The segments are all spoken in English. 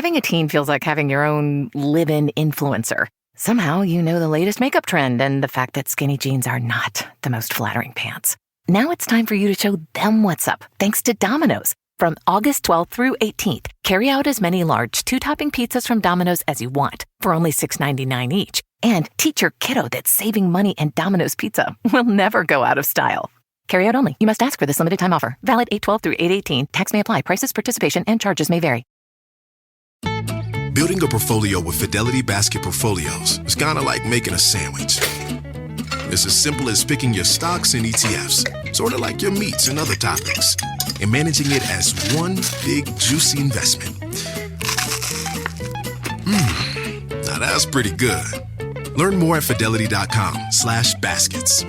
Having a teen feels like having your own live-in influencer. Somehow you know the latest makeup trend and the fact that skinny jeans are not the most flattering pants. Now it's time for you to show them what's up, thanks to Domino's. From August 12th through 18th, carry out as many large 2-topping pizzas from Domino's as you want for only $6.99 each. And teach your kiddo that saving money and Domino's pizza will never go out of style. Carry out only. You must ask for this limited time offer. Valid 8/12 through 8/18. Tax may apply. Prices, participation, and charges may vary. Building a portfolio with Fidelity Basket Portfolios is kind of like making a sandwich. It's as simple as picking your stocks and ETFs, sort of like your meats and other topics, and managing it as one big, juicy investment. Now that's pretty good. Learn more at fidelity.com/baskets.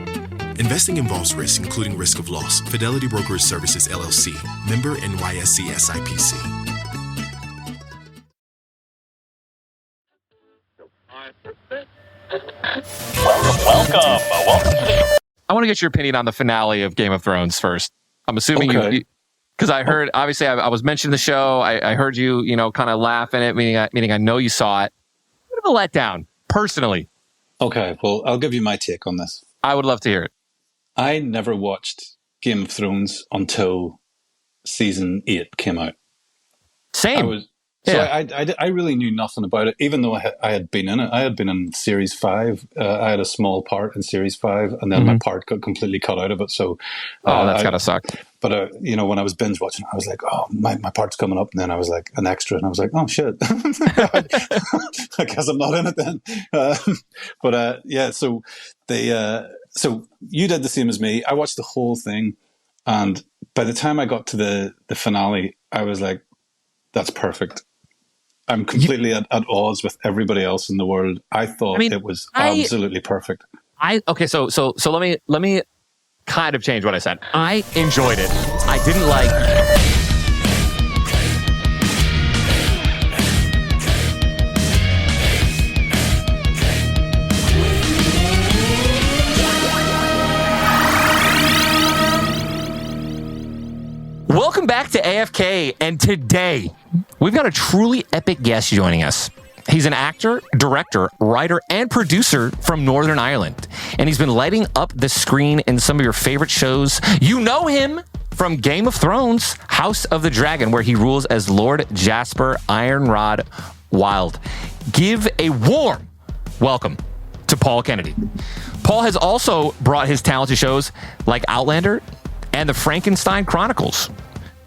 Investing involves risk, including risk of loss. Fidelity Brokerage Services, LLC. Member NYSE SIPC. Welcome. I want to get your opinion on the finale of Game of Thrones first. I'm assuming you, because I heard, obviously, I was mentioning the show. I heard you, kind of laugh in it, meaning I know you saw it. Bit of a letdown, personally. Okay, well, I'll give you my take on this. I would love to hear it. I never watched Game of Thrones until season 8 came out. Same. I really knew nothing about it, even though I had been in it. I had been in series 5. I had a small part in series 5, and then my part got completely cut out of it. So, that's gotta suck. But when I was binge watching, I was like, "Oh, my part's coming up," and then I was like an extra, and I was like, "Oh shit, I guess I'm not in it then." So so you did the same as me. I watched the whole thing, and by the time I got to the finale, I was like, "That's perfect." I'm completely at odds with everybody else in the world. I thought it was absolutely perfect. So let me kind of change what I said. I enjoyed it. I didn't like. Welcome back to AFK, and today we've got a truly epic guest joining us. He's an actor, director, writer, and producer from Northern Ireland, and he's been lighting up the screen in some of your favorite shows. You know him from Game of Thrones, House of the Dragon, where he rules as Lord Jasper Ironrod Wylde. Give a warm welcome to Paul Kennedy. Paul has also brought his talent to shows like Outlander and the Frankenstein Chronicles.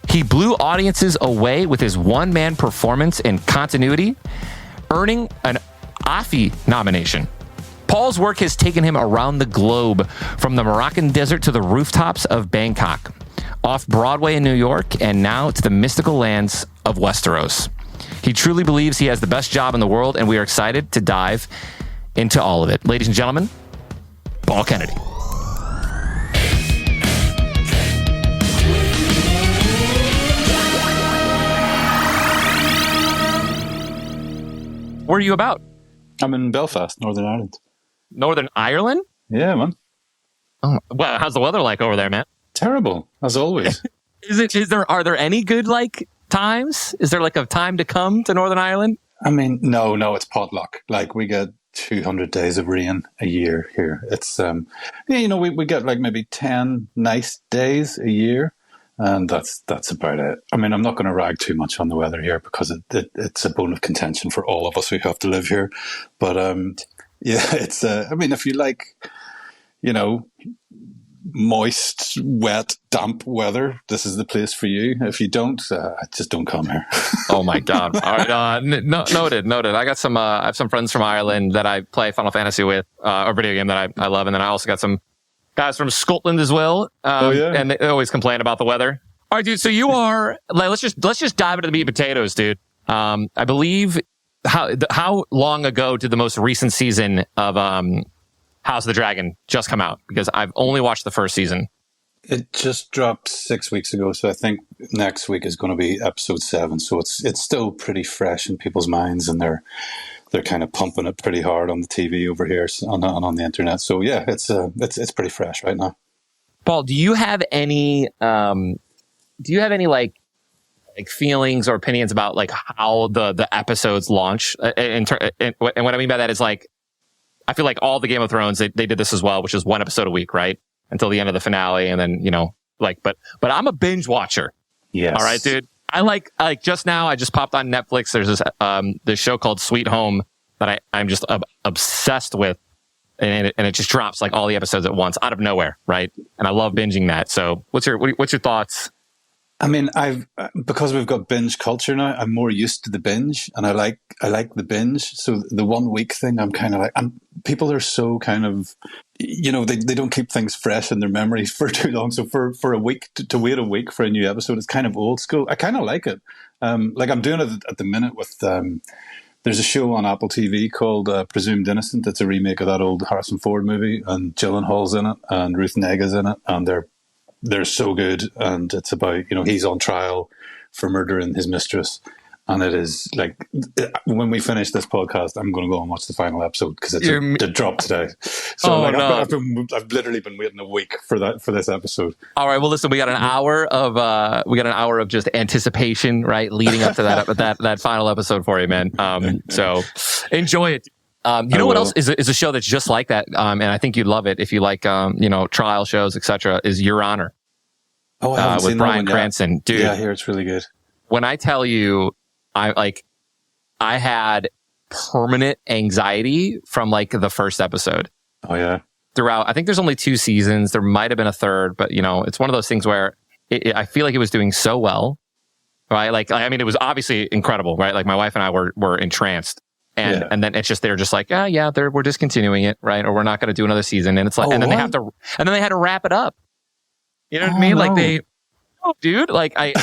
He blew audiences away with his one-man performance in Continuity, earning an AFI nomination. Paul's work has taken him around the globe, from the Moroccan desert to the rooftops of Bangkok, off-Broadway in New York, and now to the mystical lands of Westeros. He truly believes he has the best job in the world, and we are excited to dive into all of it. Ladies and gentlemen, Paul Kennedy. Where are you about? I'm in Belfast, Northern Ireland. Northern Ireland? Yeah, man. Oh, well, how's the weather like over there, man? Terrible, as always. Are there any good times? Is there a time to come to Northern Ireland? I mean, no, it's potluck. We get 200 days of rain a year here. It's we get maybe 10 nice days a year. And that's about it. I mean, I'm not going to rag too much on the weather here because it's a bone of contention for all of us who have to live here. But it's. I mean, if you like, moist, wet, damp weather, this is the place for you. If you don't, just don't come here. Oh my God! All right, noted. I got some. I have some friends from Ireland that I play Final Fantasy with, a video game that I love, and then I also got some guys from Scotland as well. And they always complain about the weather. All right, dude. So you are. Let's just dive into the meat and potatoes, dude. I believe how long ago did the most recent season of House of the Dragon just come out? Because I've only watched the first season. It just dropped 6 weeks ago, so I think next week is going to be episode 7. So it's still pretty fresh in people's minds, and they're kind of pumping it pretty hard on the TV over here and on the internet. So yeah, it's pretty fresh right now. Paul, do you have any like feelings or opinions about like how the episodes launch. And what I mean by that is like, I feel like all the Game of Thrones, they did this as well, which is one episode a week, right? Until the end of the finale. And then, like, but I'm a binge watcher. Yes. All right, dude. I like just now, I just popped on Netflix. There's this show called Sweet Home that I'm just obsessed with. And it just drops like all the episodes at once out of nowhere. Right. And I love binging that. So what's your thoughts? I mean, because we've got binge culture now, I'm more used to the binge, and I like the binge. So the 1 week thing, I'm kind of like, people are so kind of, they don't keep things fresh in their memories for too long. So for a week to wait a week for a new episode, it's kind of old school. I kind of like it. Like I'm doing it at the minute with, there's a show on Apple TV called Presumed Innocent. It's a remake of that old Harrison Ford movie, and Gyllenhaal's in it, and Ruth Negga's in it, and they're so good. And it's about, he's on trial for murdering his mistress. And it is like, when we finish this podcast, I'm going to go and watch the final episode because it dropped today. So I've literally been waiting a week for this episode. All right. Well, listen, we got an hour of just anticipation, right? Leading up to that final episode for you, man. So enjoy it. You know what else is a show that's just like that? And I think you'd love it if you like, trial shows, etc. is Your Honor. Oh, I haven't seen Bryan that one Cranston. yet. Dude. Yeah, I hear it's really good. When I tell you, I had permanent anxiety from like the first episode. Oh yeah. Throughout, I think there's only 2 seasons. There might have been a third, but it's one of those things where I feel like it was doing so well, right? Like, I mean, it was obviously incredible, right? Like my wife and I were entranced, and then it's just they're just like, we're discontinuing it, right? Or we're not going to do another season, and it's like, they had to wrap it up. You know what I mean? No. Like dude, like I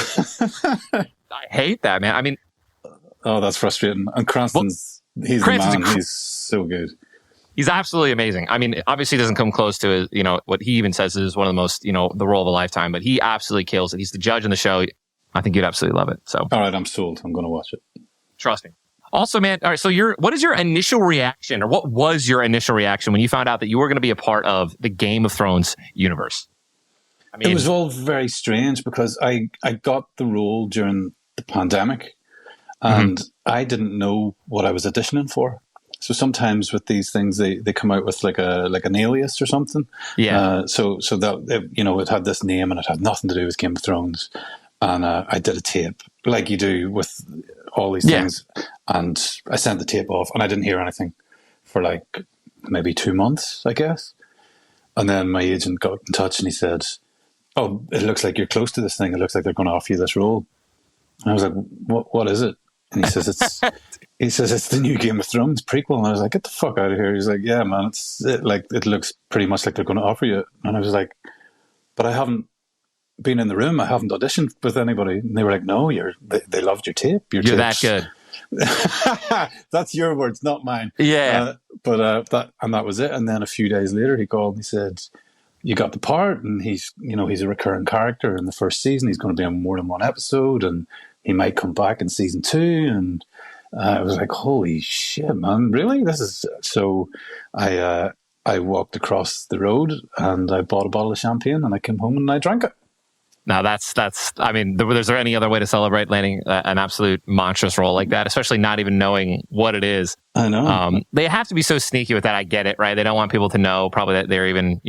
hate that, man. I mean. Oh, that's frustrating. And Cranston's the man. He's so good. He's absolutely amazing. I mean, obviously, it doesn't come close to what he even says is one of the most the role of a lifetime. But he absolutely kills it. He's the judge in the show. I think you'd absolutely love it. So, all right, I'm sold. I'm going to watch it. Trust me. Also, man. All right. So, what is your initial reaction, or what was your initial reaction when you found out that you were going to be a part of the Game of Thrones universe? I mean, it was all very strange because I got the role during the pandemic. And I didn't know what I was auditioning for. So sometimes with these things, they come out with like an alias or something. Yeah. So that it had this name and it had nothing to do with Game of Thrones. And I did a tape like you do with all these things. And I sent the tape off, and I didn't hear anything for like maybe 2 months, I guess. And then my agent got in touch and he said, "Oh, it looks like you're close to this thing. It looks like they're going to offer you this role." And I was like, "What is it?" And he says it's the new Game of Thrones prequel. And I was like, "Get the fuck out of here." He's like, "Yeah, man, it looks pretty much like they're going to offer you it." And I was like, "But I haven't been in the room. I haven't auditioned with anybody." And they were like, "No, they loved your tape. You're that good." That's your words, not mine. Yeah. That was it. And then a few days later, he called and he said, "You got the part." And he's a recurring character in the first season. He's going to be on more than one episode, and he might come back in season 2. And I was like, holy shit, man, really? This is so. I walked across the road and I bought a bottle of champagne and I came home and I drank it. Now that's. I mean, is there any other way to celebrate landing an absolute monstrous role like that, especially not even knowing what it is? I know. They have to be so sneaky with that. I get it, right? They don't want people to know probably that they're even,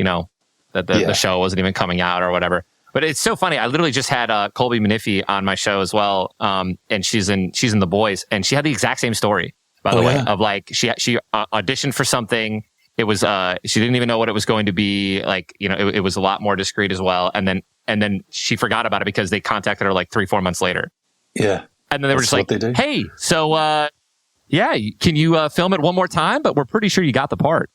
that the show wasn't even coming out or whatever. But it's so funny. I literally just had Colby Minifie on my show as well, and she's in The Boys, and she had the exact same story, by the way, of like she auditioned for something. It was she didn't even know what it was going to be. Like it was a lot more discreet as well, and then she forgot about it because they contacted her like 3-4 months later. Yeah, and then they were just like, "Hey, so can you film it one more time? But we're pretty sure you got the part."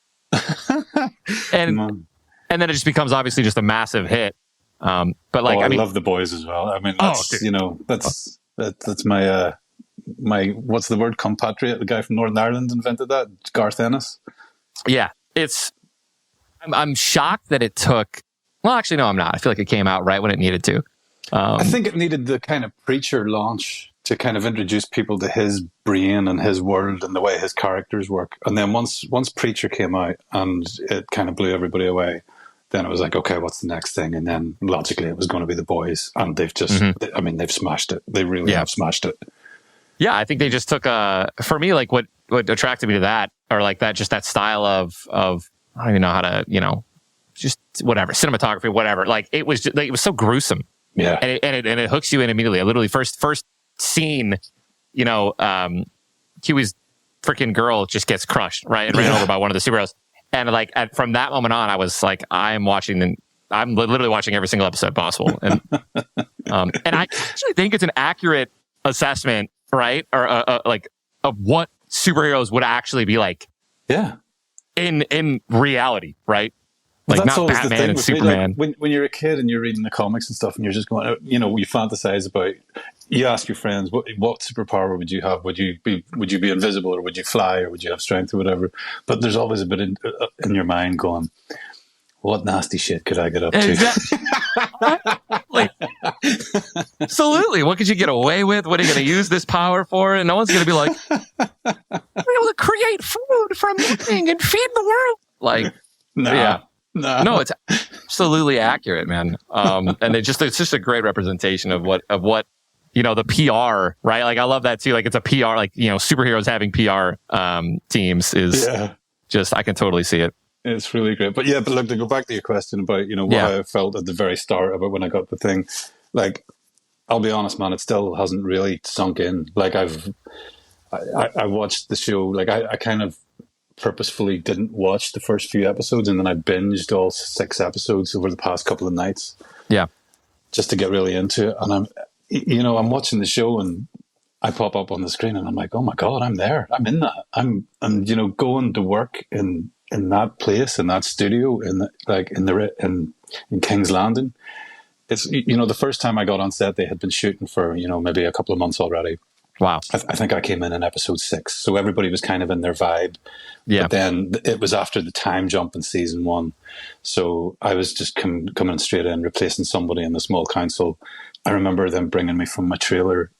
and then it just becomes obviously just a massive hit. But like, I love The Boys as well. I mean, that's that's my what's the word, compatriot, the guy from Northern Ireland invented that, Garth Ennis. Yeah, I'm shocked that it took. Well, actually, no, I'm not. I feel like it came out right when it needed to. I think it needed the kind of Preacher launch to kind of introduce people to his brain and his world and the way his characters work. And then once Preacher came out and it kind of blew everybody away, then it was like, okay, what's the next thing? And then logically it was going to be The Boys. And they've just, I mean, they've smashed it. They really have smashed it. Yeah, I think they just took for me, like what attracted me to that, or like that, just that style of I don't even know how to, just whatever, cinematography, whatever. Like it was so gruesome. Yeah. And it hooks you in immediately. I literally first scene, Huey's freaking girl just gets crushed, right? And ran over by one of the superheroes. And like from that moment on, I was like, I'm literally watching every single episode possible. And and I actually think it's an accurate assessment, right? Or like of what superheroes would actually be like. Yeah. In reality, right? Well, like that's not always Batman the thing and with Superman. Me, like, when you're a kid and you're reading the comics and stuff, and you're just going, you fantasize about. You ask your friends, what superpower would you have? Would you be invisible, or would you fly, or would you have strength, or whatever? But there's always a bit in your mind going, what nasty shit could I get up to? Like, absolutely. What could you get away with? What are you going to use this power for? And no one's going to be like, we're able to create food from nothing and feed the world. Like, no, it's absolutely accurate, man. And it's just a great representation of what the PR, right? Like I love that too. Like it's a PR, like superheroes having PR teams is just, I can totally see it. It's really great. But look, to go back to your question about, what I felt at the very start about when I got the thing, like, I'll be honest, man, it still hasn't really sunk in. Like I watched the show, like I kind of purposefully didn't watch the first few episodes, and then I binged all 6 episodes over the past couple of nights. Yeah. Just to get really into it. And I'm watching the show and I pop up on the screen and I'm like, oh my God, I'm there. I'm in that. I'm going to work in that place, in that studio, in King's Landing. It's, the first time I got on set, they had been shooting for, maybe a couple of months already. Wow. I think I came in episode 6. So everybody was kind of in their vibe. Yeah. But then it was after the time jump in season 1. So I was just coming straight in, replacing somebody in the small council. I remember them bringing me from my trailer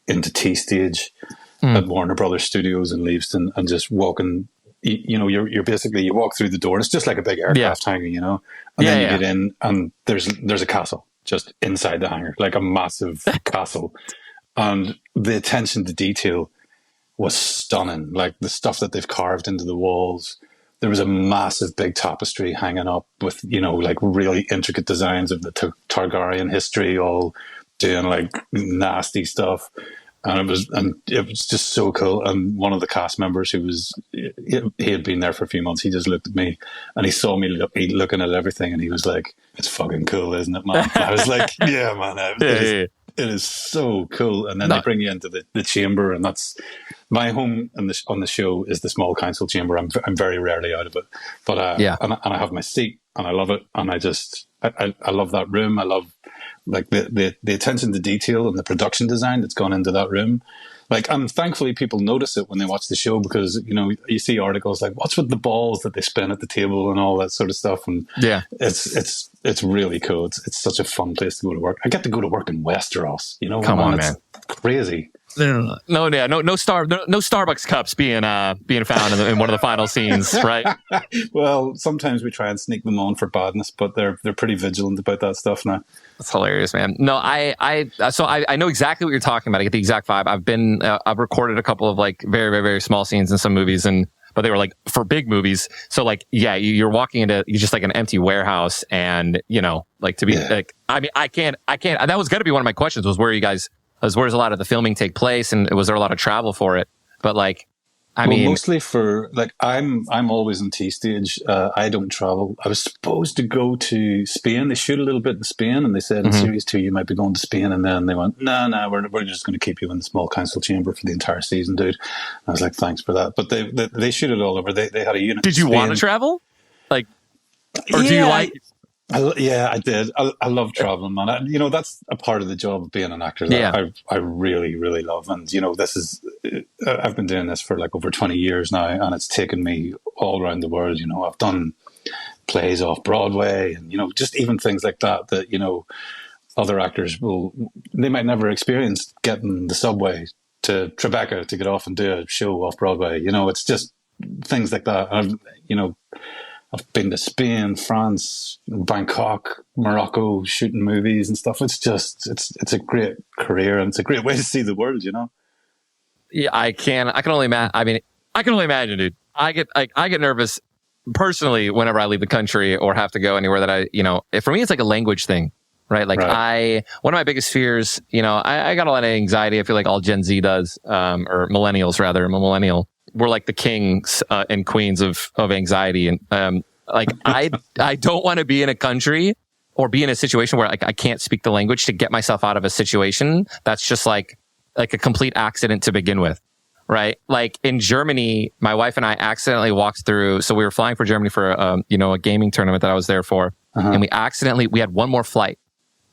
into T-Stage at Warner Brothers Studios in Leavesden, and just walking, you're basically, you walk through the door and it's just like a big aircraft hangar, and then you get in and there's a castle just inside the hangar, like a massive castle. And the attention to detail was stunning. Like the stuff that they've carved into the walls. There was a massive big tapestry hanging up with, like really intricate designs of the Targaryen history, all doing like nasty stuff. And it was just so cool. And one of the cast members he had been there for a few months. He just looked at me and he saw me looking at everything, and he was like, "It's fucking cool, isn't it, man?" And I was like, "Yeah, man, it is so cool." And then they bring you into the chamber, and that's my home on the show is the small council chamber. I'm very rarely out of it, but and I have my seat and I love it, and I love that room. I love like the attention to detail and the production design that's gone into that room. Like, and thankfully people notice it when they watch the show, because you see articles like, what's with the balls that they spin at the table and all that sort of stuff. And it's really cool. It's such a fun place to go to work. I get to go to work in Westeros. Come on, man. It's crazy. No Starbucks cups being found in one of the final scenes, right? Well, sometimes we try and sneak them on for badness, but they're pretty vigilant about that stuff now. That's hilarious, man. No, I know exactly what you're talking about. I get the exact vibe. I've recorded a couple of like very, very, very small scenes in some movies, but they were like for big movies. So like, you're walking into just like an empty warehouse, and like to be like, I mean, I can't. That was going to be one of my questions, was where's a lot of the filming take place, and was there a lot of travel for it? But like, I mean, mostly for like, I'm always in T-Stage. I don't travel. I was supposed to go to Spain. They shoot a little bit in Spain, and they said in series 2 you might be going to Spain, and then they went, no, we're just going to keep you in the small council chamber for the entire season, dude. I was like, thanks for that. But they shoot it all over. They had a unit. Did you want to travel? Like, or do you like? I did. I love traveling, man. That's a part of the job of being an actor that I really, really love. And, I've been doing this for like over 20 years now, and it's taken me all around the world. I've done plays off Broadway, and, just even things like that, other actors they might never experience getting the subway to Tribeca to get off and do a show off Broadway. It's just things like that. I've been to Spain, France, Bangkok, Morocco, shooting movies and stuff. It's just, it's a great career, and it's a great way to see the world, you know? Yeah, I can only imagine. I mean, I can only imagine, dude. I get nervous personally whenever I leave the country or have to go anywhere that for me, it's like a language thing, right? Like one of my biggest fears, I got a lot of anxiety. I feel like all Gen Z does, or millennials rather. I'm a millennial. We're like the kings and queens of anxiety. And I don't want to be in a country or be in a situation where I can't speak the language to get myself out of a situation that's just like a complete accident to begin with. Right. Like in Germany, my wife and I accidentally walked through. So we were flying for Germany for a gaming tournament that I was there for. And we had one more flight,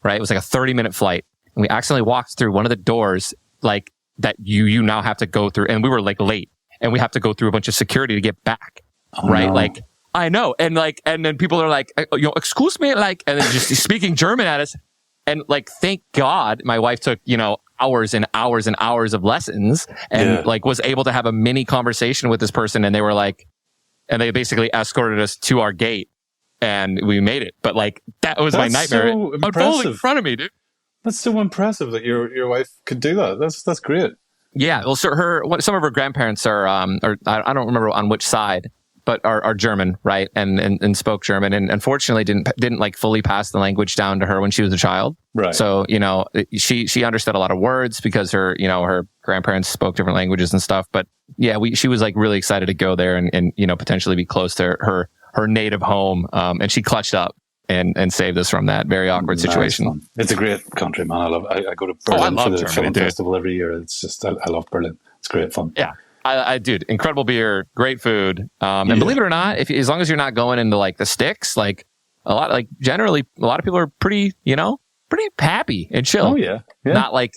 right? It was like a 30-minute flight. And we accidentally walked through one of the doors like that you now have to go through. And we were like late and we have to go through a bunch of security to get back. Right. No. Like, I know. And then people are like, excuse me, like, and then just speaking German at us. And like, thank God my wife took, hours and hours and hours of lessons and was able to have a mini conversation with this person. And they were like, and they basically escorted us to our gate and we made it. But like, that was my nightmare. So unfolding in front of me, dude. That's so impressive that your wife could do that. That's great. Yeah. Well, so some of her grandparents are, or I don't remember on which side, but are German, right? And spoke German, and unfortunately didn't like fully pass the language down to her when she was a child. Right. So she understood a lot of words because her grandparents spoke different languages and stuff. But yeah, she was like really excited to go there and potentially be close to her native home. And she clutched up and saved us from that very awkward situation. Fun. It's a great country, man. I go to Berlin for the film festival every year. It's just I love Berlin. It's great fun. Yeah. Dude, incredible beer, great food. And believe it or not, as long as you're not going into like the sticks, like generally a lot of people are pretty happy and chill. Oh yeah. Not like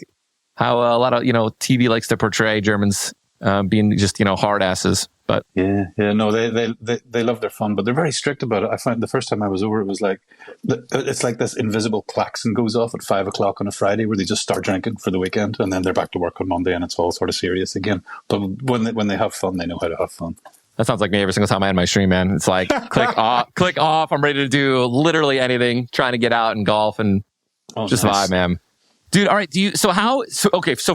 how a lot of, TV likes to portray Germans, being just, hard asses. But no, they love their fun, but they're very strict about it. I found the first time I was over, it was like, it's like this invisible klaxon goes off at 5:00 on a Friday where they just start drinking for the weekend and then they're back to work on Monday and it's all sort of serious again. But when they have fun, they know how to have fun. That sounds like me every single time I end my stream, man. It's like click off. I'm ready to do literally anything, trying to get out and golf and vibe, man. Dude, all right. So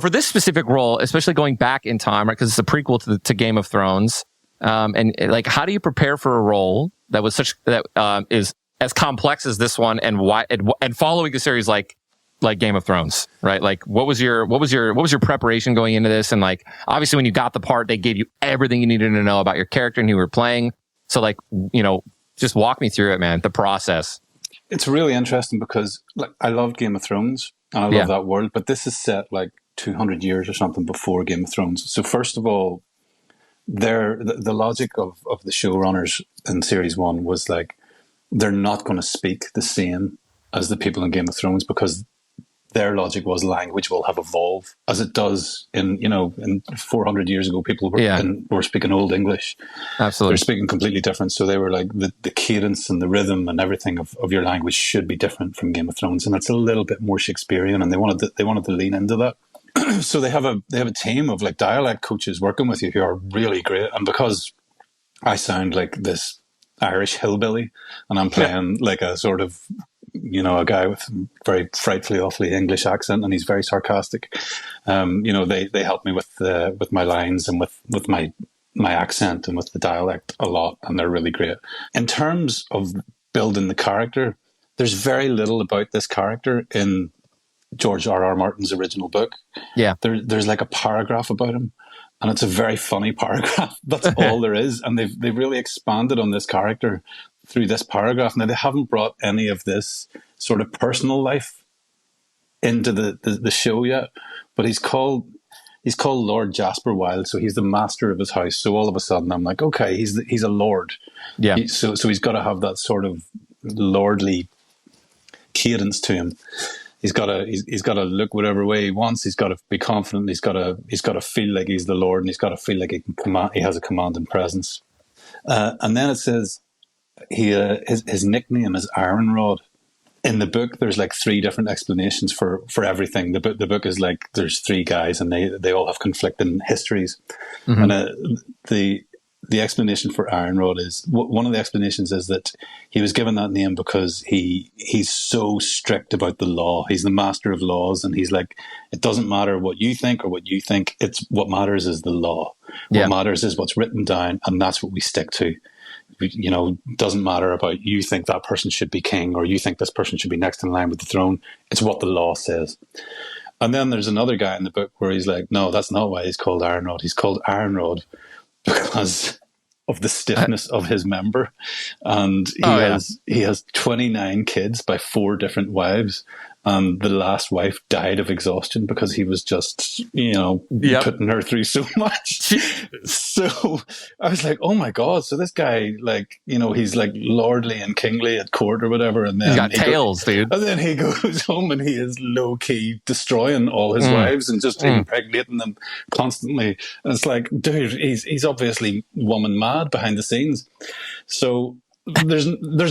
for this specific role, especially going back in time, right? Because it's a prequel to Game of Thrones. And like, how do you prepare for a role that was is as complex as this one and following the series like Game of Thrones, right? Like, what was your preparation going into this? And like, obviously when you got the part, they gave you everything you needed to know about your character and who you were playing. So like, just walk me through it, man, the process. It's really interesting because like, I loved Game of Thrones. And I love that world, but this is set like 200 years or something before Game of Thrones. So first of all, the logic of the showrunners in series 1 was like, they're not going to speak the same as the people in Game of Thrones because their logic was language will have evolved as it does in 400 years ago, people were speaking Old English. Absolutely. They're speaking completely different. So they were like the cadence and the rhythm and everything of your language should be different from Game of Thrones. And it's a little bit more Shakespearean and they wanted to lean into that. So they have a team of like dialect coaches working with you who are really great. And because I sound like this Irish hillbilly and I'm playing like a sort of, a guy with very frightfully awfully English accent, and he's very sarcastic. They help me with my lines and with my accent and with the dialect a lot, and they're really great. In terms of building the character, there's very little about this character in George R.R. Martin's original book. Yeah, there's like a paragraph about him, and it's a very funny paragraph. That's all there is, and they've really expanded on this character through this paragraph. Now, they haven't brought any of this sort of personal life into the show yet, but he's called Lord Jasper Wylde, so he's the master of his house. So all of a sudden, I'm like, okay, he's a lord. Yeah. So he's got to have that sort of lordly cadence to him. He's got to look whatever way he wants. He's got to be confident. He's got to feel like he's the lord, and he's got to feel like he has a commanding presence. And then it says, his nickname is Ironrod. In the book, there's like 3 different explanations for everything. The book is like there's 3 guys and they all have conflicting histories. Mm-hmm. And the explanation for Ironrod is, one of the explanations is that he was given that name because he's so strict about the law. He's the master of laws, and he's like, it doesn't matter what you think or what you think. It's what matters is the law. What matters is what's written down, and that's what we stick to. You know, doesn't matter about you think that person should be king or you think this person should be next in line with the throne. It's what the law says. And then there's another guy in the book where he's like, no, that's not why he's called Ironrod. He's called Ironrod because of the stiffness of his member. And he has 29 kids by 4 different wives. And the last wife died of exhaustion because he was just, you know, putting her through so much. So I was like, oh my God. So this guy, like, you know, he's like lordly and kingly at court or whatever. And then he's got tails, dude. And then he goes home and he is low key destroying all his wives and just impregnating them constantly. And it's like, dude, he's obviously woman mad behind the scenes. So there's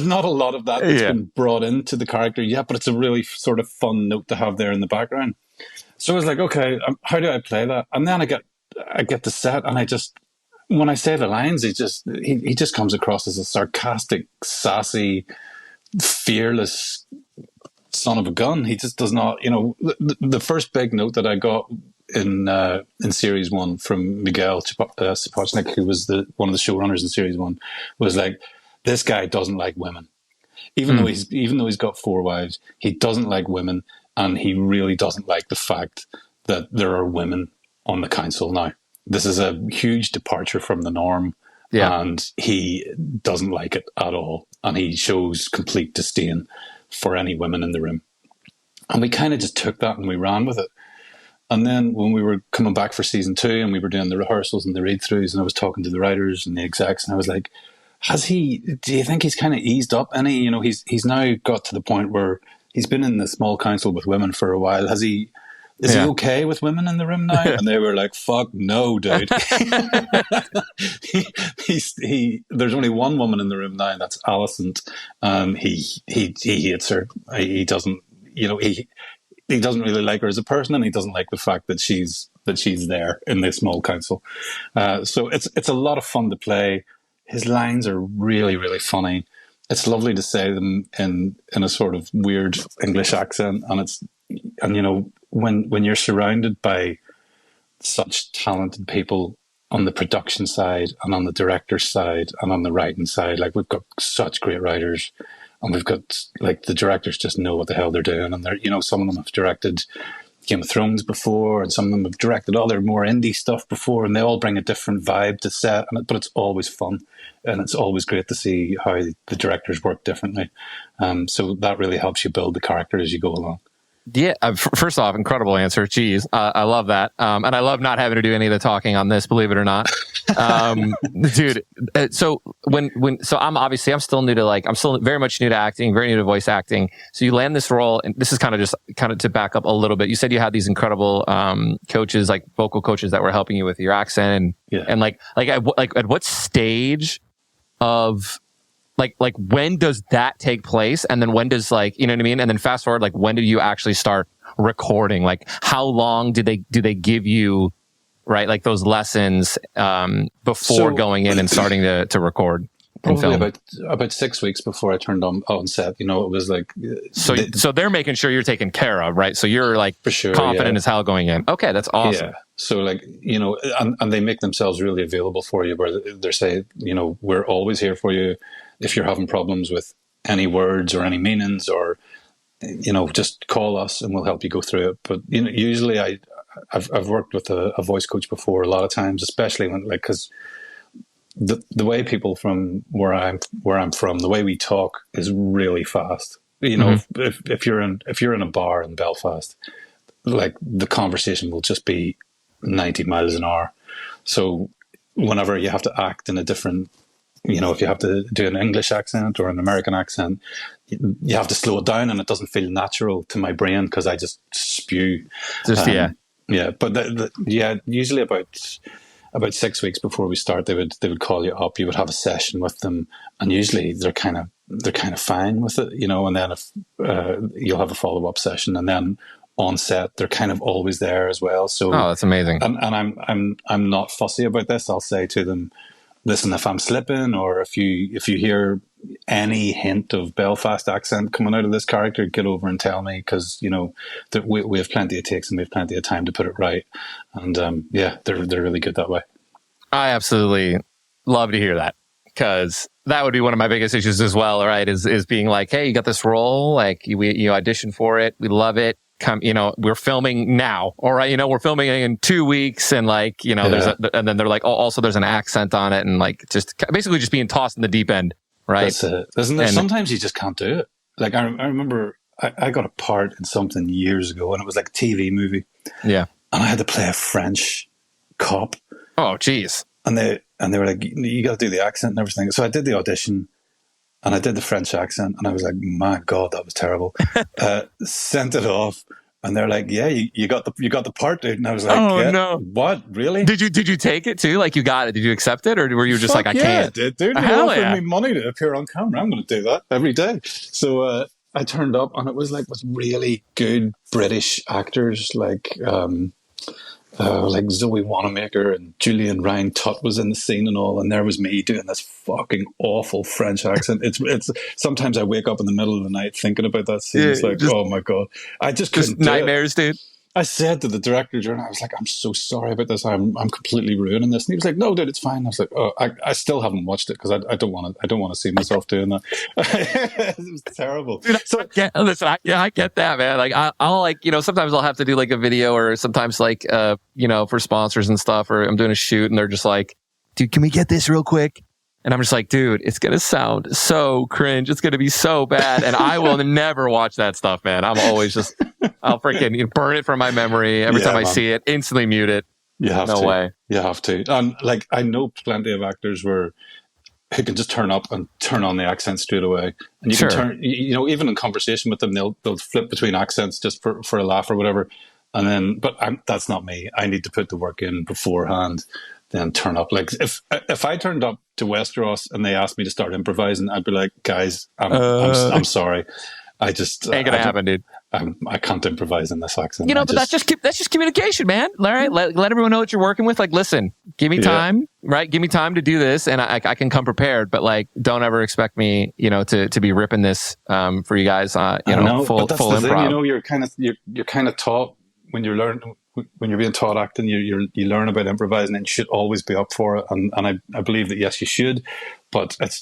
not a lot of that that's been brought into the character yet, but it's a really sort of fun note to have there in the background. So I was like, okay, how do I play that? And then I get the set, and when I say the lines, he just comes across as a sarcastic, sassy, fearless son of a gun. He just does not, you know. The first big note that I got in series 1 from Miguel Sapochnik, who was one of the showrunners in series 1, was like, this guy doesn't like women. Even though he's got 4 wives, he doesn't like women, and he really doesn't like the fact that there are women on the council now. This is a huge departure from the norm, and he doesn't like it at all. And he shows complete disdain for any women in the room. And we kind of just took that and we ran with it. And then when we were coming back for season 2 and we were doing the rehearsals and the read-throughs, and I was talking to the writers and the execs, and I was like, do you think he's kind of eased up any? You know, he's now got to the point where he's been in the small council with women for a while. Is he okay with women in the room now? And they were like, fuck no, dude. There's only one woman in the room now, and that's Alicent. He hates her. He doesn't, you know, he doesn't really like her as a person, and he doesn't like the fact that she's there in the small council. So it's a lot of fun to play. His lines are really, really funny. It's lovely to say them in a sort of weird English accent, and you know, when you're surrounded by such talented people on the production side and on the director's side and on the writing side, like, we've got such great writers, and we've got, like, the directors just know what the hell they're doing, and they're, you know, some of them have directed Game of Thrones before, and some of them have directed other more indie stuff before, and they all bring a different vibe to set, but it's always fun, and it's always great to see how the directors work differently. So that really helps you build the character as you go along. Yeah, first off, incredible answer. Jeez, I love that, and I love not having to do any of the talking on this. Believe it or not, dude. So I'm still new to, like, I'm still very much new to acting, very new to voice acting. So you land this role, and this is kind of to back up a little bit. You said you had these incredible coaches, like vocal coaches, that were helping you with your accent, and at what stage of like when does that take place, and then when does, like, you know what I mean, and then fast forward, like, when did you actually start recording? Like, how long do they give you, right, like, those lessons before going in and starting to record and film? About 6 weeks before I turned on set. You know, it was like, so they're making sure you're taken care of, right? So you're, like, for sure, confident as hell going in. Okay, that's awesome. Yeah. So, like, you know, and they make themselves really available for you, where they're saying, you know, we're always here for you. If you're having problems with any words or any meanings, or, you know, just call us and we'll help you go through it. But, you know, usually I've worked with a voice coach before a lot of times, especially when, like, because the way people from where I'm from, the way we talk is really fast. You know, if you're in a bar in Belfast, like, the conversation will just be 90 miles an hour. So whenever you have to act in a different, you know, if you have to do an English accent or an American accent, you have to slow it down, and it doesn't feel natural to my brain because I just spew. Yeah. But usually about 6 weeks before we start, they would call you up. You would have a session with them, and usually they're kind of fine with it, you know. And then if you'll have a follow up session, and then on set they're kind of always there as well. So that's amazing. And I'm not fussy about this. I'll say to them, listen, if I'm slipping, or if you hear any hint of Belfast accent coming out of this character, get over and tell me, because that we have plenty of takes and we have plenty of time to put it right. And they're really good that way. I absolutely love to hear that, because that would be one of my biggest issues as well, right? Is being like, hey, you got this role, like you audition for it, we love it. Come, we're filming now, all right? We're filming in 2 weeks, and like, and then they're like, oh, also there's an accent on it, and like just basically just being tossed in the deep end, right? That's it. Isn't there? Sometimes you just can't do it. Like I remember I got a part in something years ago, and it was like a TV movie. Yeah. And I had to play a French cop. Oh, geez. And they were like, you got to do the accent and everything. So I did the audition, and I did the French accent, and I was like, my God, that was terrible. Sent it off, and they're like, yeah, you got the part, dude. And I was like, oh, yeah, no. What? Really? Did you take it too? Like, you got it? Did you accept it, or were you just like, I can't? I did, dude. You offered me money to appear on camera. I'm going to do that every day. So I turned up, and it was like with really good British actors, like Zoe Wanamaker and Julian Ryan Tutt was in the scene and all, and there was me doing this fucking awful French accent. It's sometimes I wake up in the middle of the night thinking about that scene. It's like, oh my God, I just couldn't nightmares, dude. I said to the director, I was like, I'm so sorry about this. I'm completely ruining this. And he was like, no, dude, it's fine. I was like, oh, I still haven't watched it because I don't want to see myself doing that. It was terrible. Dude, so I get that, man. Like I'll like, sometimes I'll have to do like a video, or sometimes like, for sponsors and stuff, or I'm doing a shoot and they're just like, dude, can we get this real quick? And I'm just like, dude, it's going to sound so cringe. It's going to be so bad. And I will never watch that stuff, man. I'm always just, I'll freaking burn it from my memory. Every time I see it, instantly mute it. You have to. No way. You have to. And like, I know plenty of actors who can just turn up and turn on the accent straight away. And you can turn, even in conversation with them, they'll flip between accents just for a laugh or whatever. And then, that's not me. I need to put the work in beforehand, then turn up. Like if I turned up to Westeros and they asked me to start improvising, I'd be like, guys, I'm sorry. I just ain't gonna happen, dude. I can't improvise in this accent. But that's just communication, man. All right, let everyone know what you're working with. Like, listen, give me time, right? Give me time to do this, and I can come prepared. But like, don't ever expect me, to be ripping this for you guys. Full improv. Thing, you're kind of taught when you're being taught acting, you learn about improvising, and you should always be up for it. And I believe that, yes, you should, but it's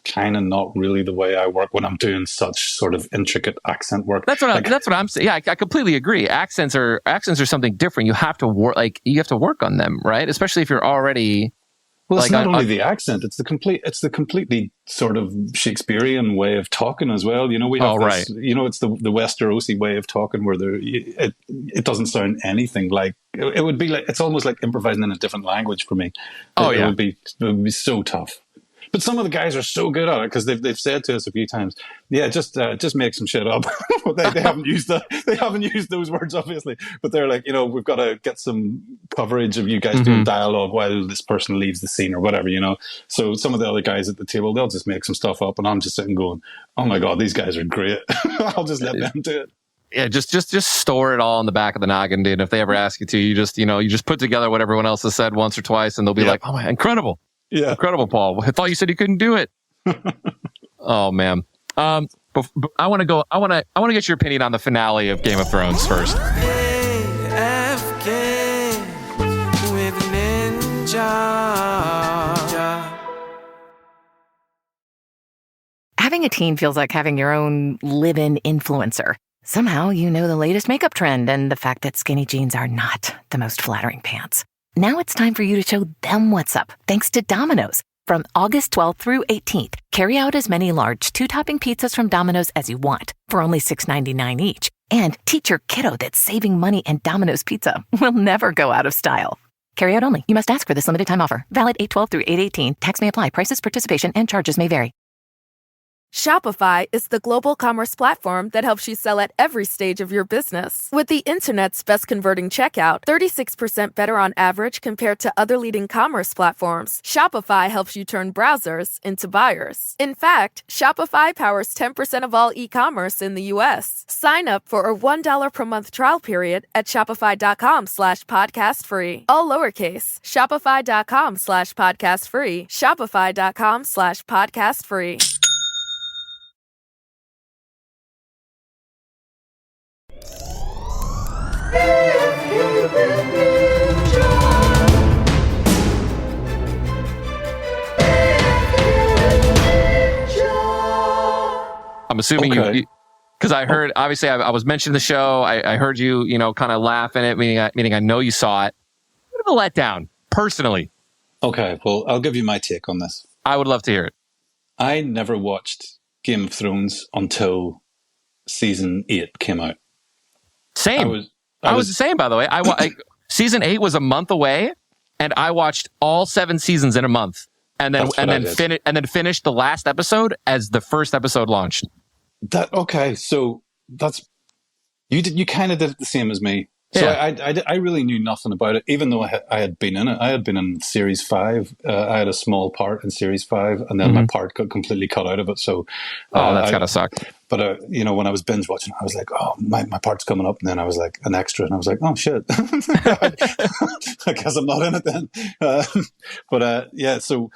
kind of not really the way I work when I'm doing such sort of intricate accent work. That's what I'm saying. Yeah, I completely agree. Accents are something different. You have to work on them, right? Especially if you're already. Well, it's not only the accent; it's the completely sort of Shakespearean way of talking as well. We have this, it's the Westerosi way of talking where it doesn't sound anything like it would be like, it's almost like improvising in a different language for me. It would be so tough. But some of the guys are so good at it because they've said to us a few times, yeah, just make some shit up. they haven't used those words, obviously, but they're like, we've got to get some coverage of you guys doing dialogue while this person leaves the scene or whatever, So some of the other guys at the table, they'll just make some stuff up, and I'm just sitting going, oh my God, these guys are great. I'll just let them do it. Yeah, just store it all in the back of the noggin, dude. If they ever ask you to, you just put together what everyone else has said once or twice, and they'll be like, oh my, incredible. Yeah, incredible, Paul. I thought you said you couldn't do it. Oh man. But I want to get your opinion on the finale of Game of Thrones first. AFK with Ninja. Having a teen feels like having your own live-in influencer. Somehow you know the latest makeup trend and the fact that skinny jeans are not the most flattering pants. Now it's time for you to show them what's up, thanks to Domino's. From August 12th through 18th, carry out as many large 2-topping pizzas from Domino's as you want for only $6.99 each. And teach your kiddo that saving money and Domino's Pizza will never go out of style. Carry out only. You must ask for this limited time offer. Valid 8/12 through 8/18. Tax may apply. Prices, participation, and charges may vary. Shopify is the global commerce platform that helps you sell at every stage of your business. With the internet's best converting checkout, 36% better on average compared to other leading commerce platforms, Shopify helps you turn browsers into buyers. In fact, Shopify powers 10% of all e-commerce in the U.S. Sign up for a $1 per month trial period at shopify.com/podcastfree. All lowercase, shopify.com/podcastfree, shopify.com/podcastfree. I'm assuming you because I heard, obviously I was mentioning the show. I heard you, kind of laugh in it, meaning I know you saw it. Bit of a letdown, personally. Okay, well, I'll give you my take on this. I would love to hear it. I never watched Game of Thrones until season 8 came out. Same. I was the same, by the way. Season 8 was a month away, and I watched all 7 seasons in a month, and then finished the last episode as the first episode launched. So that's you kind of did it the same as me. So yeah. I really knew nothing about it, even though I had been in it. I had been in Series 5. I had a small part in Series 5, and then my part got completely cut out of it. So, that's gotta suck. But when I was binge watching, I was like, oh, my part's coming up, and then I was like an extra, and I was like, oh shit, I guess I'm not in it then. So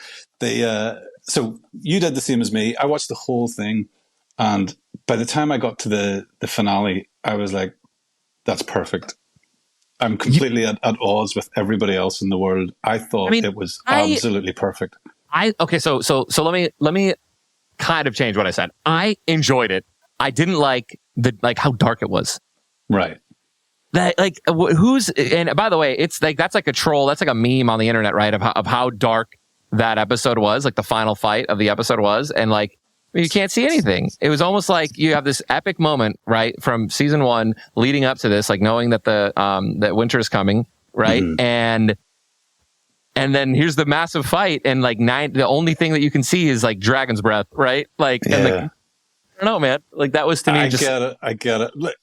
so you did the same as me. I watched the whole thing, and by the time I got to the finale, I was like, that's perfect. I'm completely at odds with everybody else in the world. I thought it was absolutely perfect. So let me kind of change what I said. I enjoyed it. I didn't like how dark it was. Right. And by the way, it's like that's like a troll. That's like a meme on the internet, right? Of how dark that episode was, like the final fight of the episode was, and like you can't see anything. It was almost like you have this epic moment, right, from season 1 leading up to this, like knowing that that winter is coming, right, and then here's the massive fight, and like the only thing that you can see is like dragon's breath, right? Like, I don't know, man. Like that was to me. I get it. Look,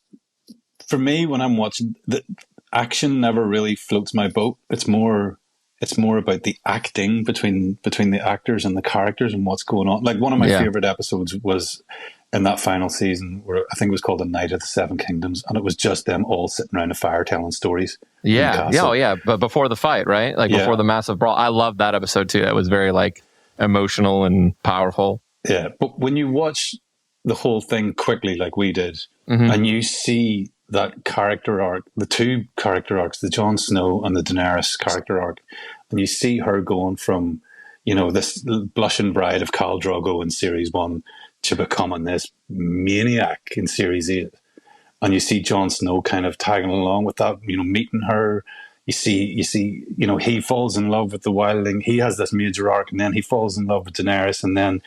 for me, when I'm watching, the action never really floats my boat. It's more about the acting between the actors and the characters and what's going on. Like one of my favorite episodes was in that final season where I think it was called The Night of the Seven Kingdoms, and it was just them all sitting around a fire telling stories. Yeah. But before the fight, right? Like before the massive brawl. I loved that episode too. That was very like emotional and powerful. Yeah, but when you watch the whole thing quickly, like we did, and you see that character arc, the 2 character arcs, the Jon Snow and the Daenerys character arc, and you see her going from, this blushing bride of Khal Drogo in Series 1 to becoming this maniac in Series 8. And you see Jon Snow kind of tagging along with that, meeting her. You see, he falls in love with the wildling. He has this major arc, and then he falls in love with Daenerys, and then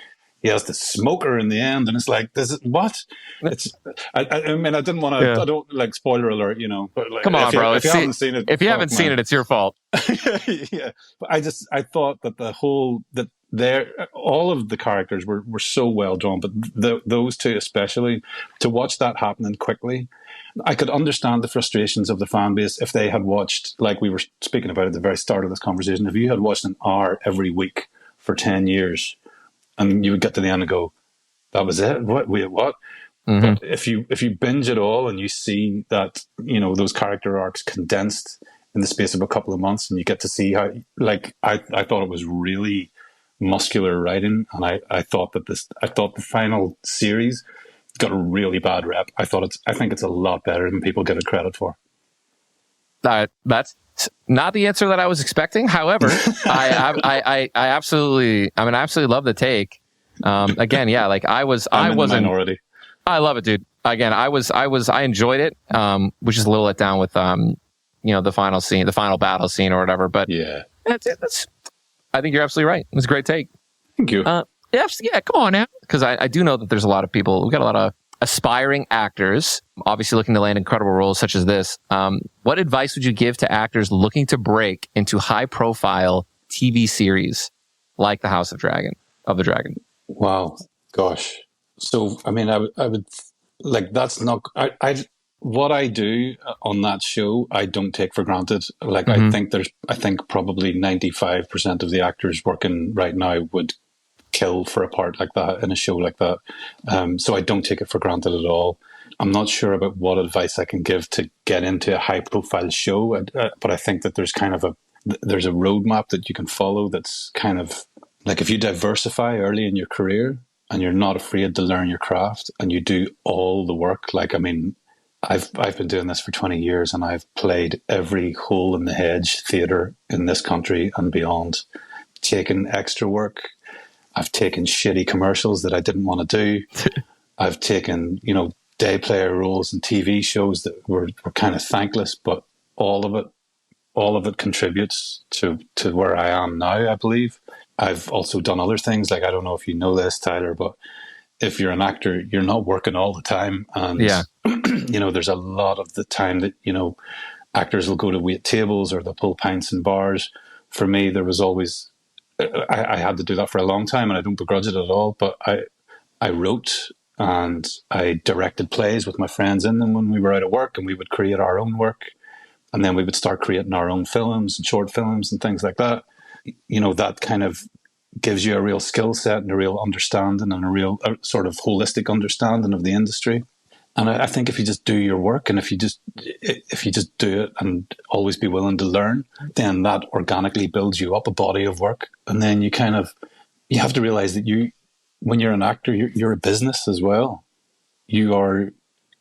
he has to smoke her in the end, and it's like, what? It's. I mean, I didn't want to. Yeah. I don't like spoiler alert, But like, come on, bro. If you haven't seen it, it's your fault. Yeah, but I thought that all of the characters were so well drawn, but those 2 especially, to watch that happening quickly, I could understand the frustrations of the fan base if they had watched, like we were speaking about at the very start of this conversation, if you had watched an hour every week for 10 years. And you would get to the end and go, that was it? What? Wait, what? But if you binge it all and you see that, those character arcs condensed in the space of a couple of months, and you get to see how, like, I thought it was really muscular writing, and I thought the final series got a really bad rep. I think it's a lot better than people give it credit for. That's not the answer that I was expecting. However, I absolutely love the take. Again, yeah, like I wasn't minority. I love it, dude. Again, I enjoyed it. Which is a little let down with the final scene, the final battle scene or whatever. But yeah, I think you're absolutely right. It was a great take. Thank you. Yeah, come on now, because I do know that there's a lot of people. We've got a lot of aspiring actors, obviously looking to land incredible roles such as this. What advice would you give to actors looking to break into high-profile TV series like The House of the Dragon? Wow, gosh, So, I mean, I would like, that's not, what I do on that show, I don't take for granted. Like, I think probably 95% of the actors working right now would kill for a part like that in a show like that. So I don't take it for granted at all. I'm not sure about what advice I can give to get into a high profile show, but I think that there's a roadmap that you can follow that's kind of like, if you diversify early in your career and you're not afraid to learn your craft and you do all the work. Like, I mean, I've been doing this for 20 years and I've played every hole in the hedge theatre in this country and beyond, taken extra work. I've taken shitty commercials that I didn't want to do. I've taken, day player roles in TV shows that were kind of thankless, but all of it contributes to where I am now, I believe. I've also done other things. Like, I don't know if you know this, Tyler, but if you're an actor, you're not working all the time. And, there's a lot of the time that, actors will go to wait tables or they'll pull pints in bars. For me, there was always, I had to do that for a long time and I don't begrudge it at all. But I wrote and I directed plays with my friends in them when we were out of work, and we would create our own work. And then we would start creating our own films and short films and things like that. That kind of gives you a real skill set and a real understanding and a real sort of holistic understanding of the industry. And I think if you just do your work and if you just do it and always be willing to learn, then that organically builds you up a body of work. And then you have to realize that when you're an actor, you're a business as well. You are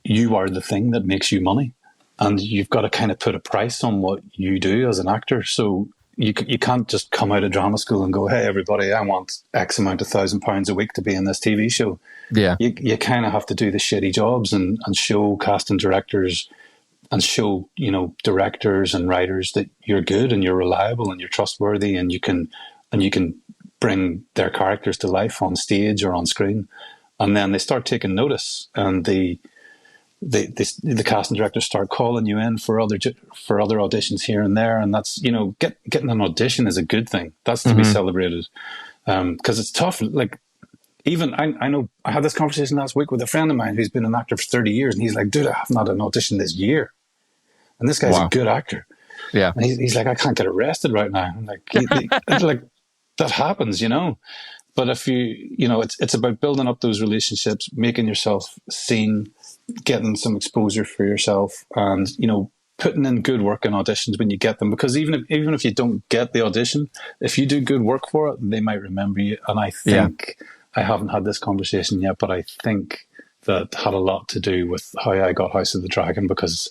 the thing that makes you money. And you've got to kind of put a price on what you do as an actor. So you can't just come out of drama school and go, hey, everybody, I want X amount of £1,000 a week to be in this TV show. Yeah. You kind of have to do the shitty jobs and show casting directors and show, directors and writers that you're good and you're reliable and you're trustworthy and you can bring their characters to life on stage or on screen. And then they start taking notice, and the casting directors start calling you in for other auditions here and there, and that's getting an audition is a good thing. That's to be celebrated, because it's tough. Like, even I know I had this conversation last week with a friend of mine who's been an actor for 30 years, and he's like, "Dude, I haven't had an audition this year," and this guy's a good actor. Yeah, and he's like, "I can't get arrested right now." I'm like, like that happens, But if it's about building up those relationships, making yourself seen, getting some exposure for yourself, and putting in good work in auditions when you get them. Because even if you don't get the audition, if you do good work for it, they might remember you. And I think I haven't had this conversation yet, but I think that had a lot to do with how I got House of the Dragon, because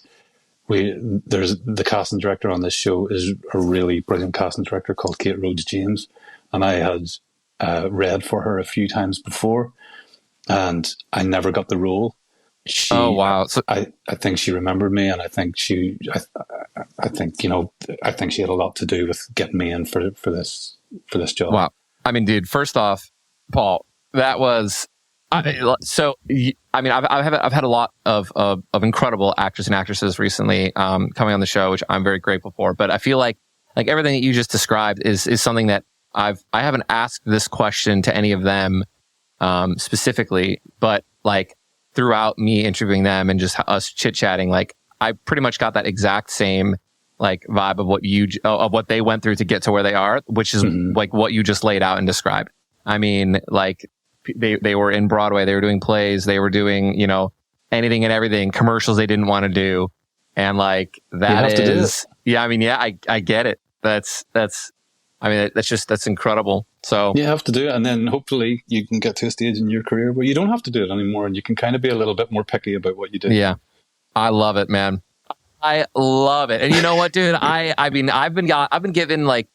there's the casting director on this show is a really brilliant casting director called Kate Rhodes James, and I had read for her a few times before, and I never got the role. Oh wow! So, I think she remembered me, and I think she had a lot to do with getting me in for this job. Wow! I mean, dude, first off, Paul, that was so. I mean, I've had a lot of incredible actors and actresses recently coming on the show, which I'm very grateful for. But I feel like everything that you just described is something that I haven't asked this question to any of them specifically, but like throughout me interviewing them and just us chit-chatting, like I pretty much got that exact same like vibe of what they went through to get to where they are, which is like what you just laid out and described. I mean, like they were in Broadway, they were doing plays, they were doing, anything and everything, commercials they didn't want to do. And like that is, I get it. That's incredible. So you have to do it, and then hopefully you can get to a stage in your career where you don't have to do it anymore, and you can kind of be a little bit more picky about what you do. Yeah, I love it, man. I love it. And you know what, dude? I've been given like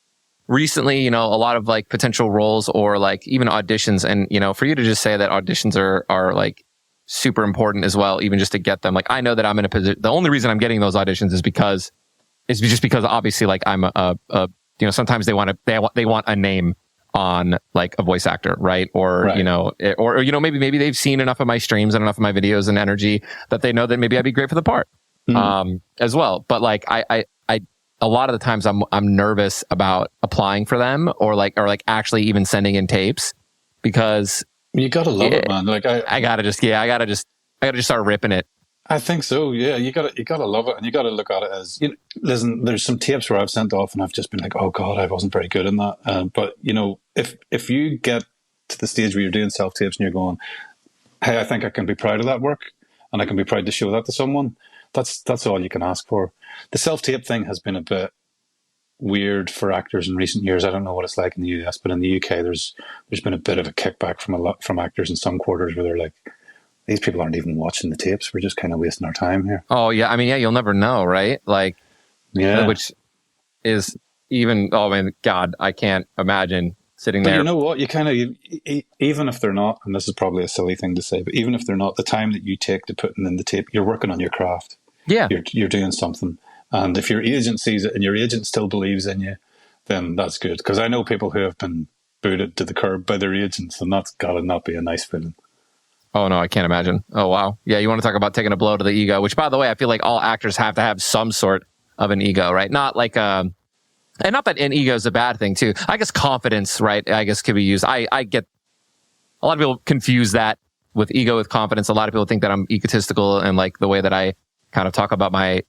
recently, a lot of like potential roles or like even auditions, and for you to just say that auditions are like super important as well, even just to get them. Like I know that I'm in a position. The only reason I'm getting those auditions is because obviously like I'm a sometimes they want a name on like a voice actor, right? Or, right. Or maybe they've seen enough of my streams and enough of my videos and energy that they know that maybe I'd be great for the part, as well. But like, I a lot of the times I'm nervous about applying for them or actually even sending in tapes, because You gotta love it, man. Like I gotta start ripping it. I think so. Yeah, you gotta love it, and you gotta look at it as, listen. There's some tapes where I've sent off, and I've just been like, oh god, I wasn't very good in that. But if you get to the stage where you're doing self tapes and you're going, hey, I think I can be proud of that work, and I can be proud to show that to someone. That's all you can ask for. The self tape thing has been a bit weird for actors in recent years. I don't know what it's like in the US, but in the UK, there's been a bit of a kickback from actors in some quarters where they're like, these people aren't even watching the tapes. We're just kind of wasting our time here. Oh yeah, I mean, yeah, you'll never know, right? Like, yeah, which is even. Oh man, God, I can't imagine sitting there. But you know what? You kind of, even if they're not, and this is probably a silly thing to say, but even if they're not, the time that you take to putting in the tape, you're working on your craft. Yeah, you're doing something. And if your agent sees it and your agent still believes in you, then that's good. Because I know people who have been booted to the curb by their agents, and that's got to not be a nice feeling. Oh, no, I can't imagine. Oh, wow. Yeah, you want to talk about taking a blow to the ego, which, by the way, I feel like all actors have to have some sort of an ego, right? Not like, and not that an ego is a bad thing, too. I guess confidence, right, I guess could be used. I get, a lot of people confuse that with ego with confidence. A lot of people think that I'm egotistical and like the way that I kind of talk about my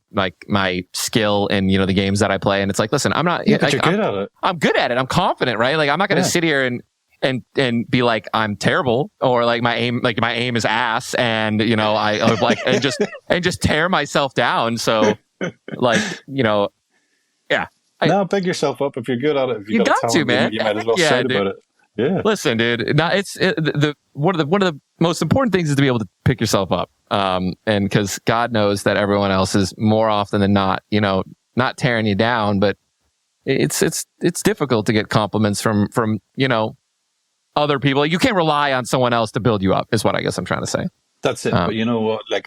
skill in, the games that I play. And it's like, listen, I'm not, yeah, but you're good at it. I'm good at it. I'm confident, right? Like, I'm not going to sit here and be like, I'm terrible, or like my aim is ass, and I like and just tear myself down. So like, yeah. No, big yourself up if you're good at it. If you got talent, to, man. You might as well shout about it. Yeah. Listen, dude. No, it's one of the most important things is to be able to pick yourself up. And because God knows that everyone else is more often than not, not tearing you down, but it's difficult to get compliments from other people. You can't rely on someone else to build you up, is what I guess I'm trying to say. That's it. But you know what? I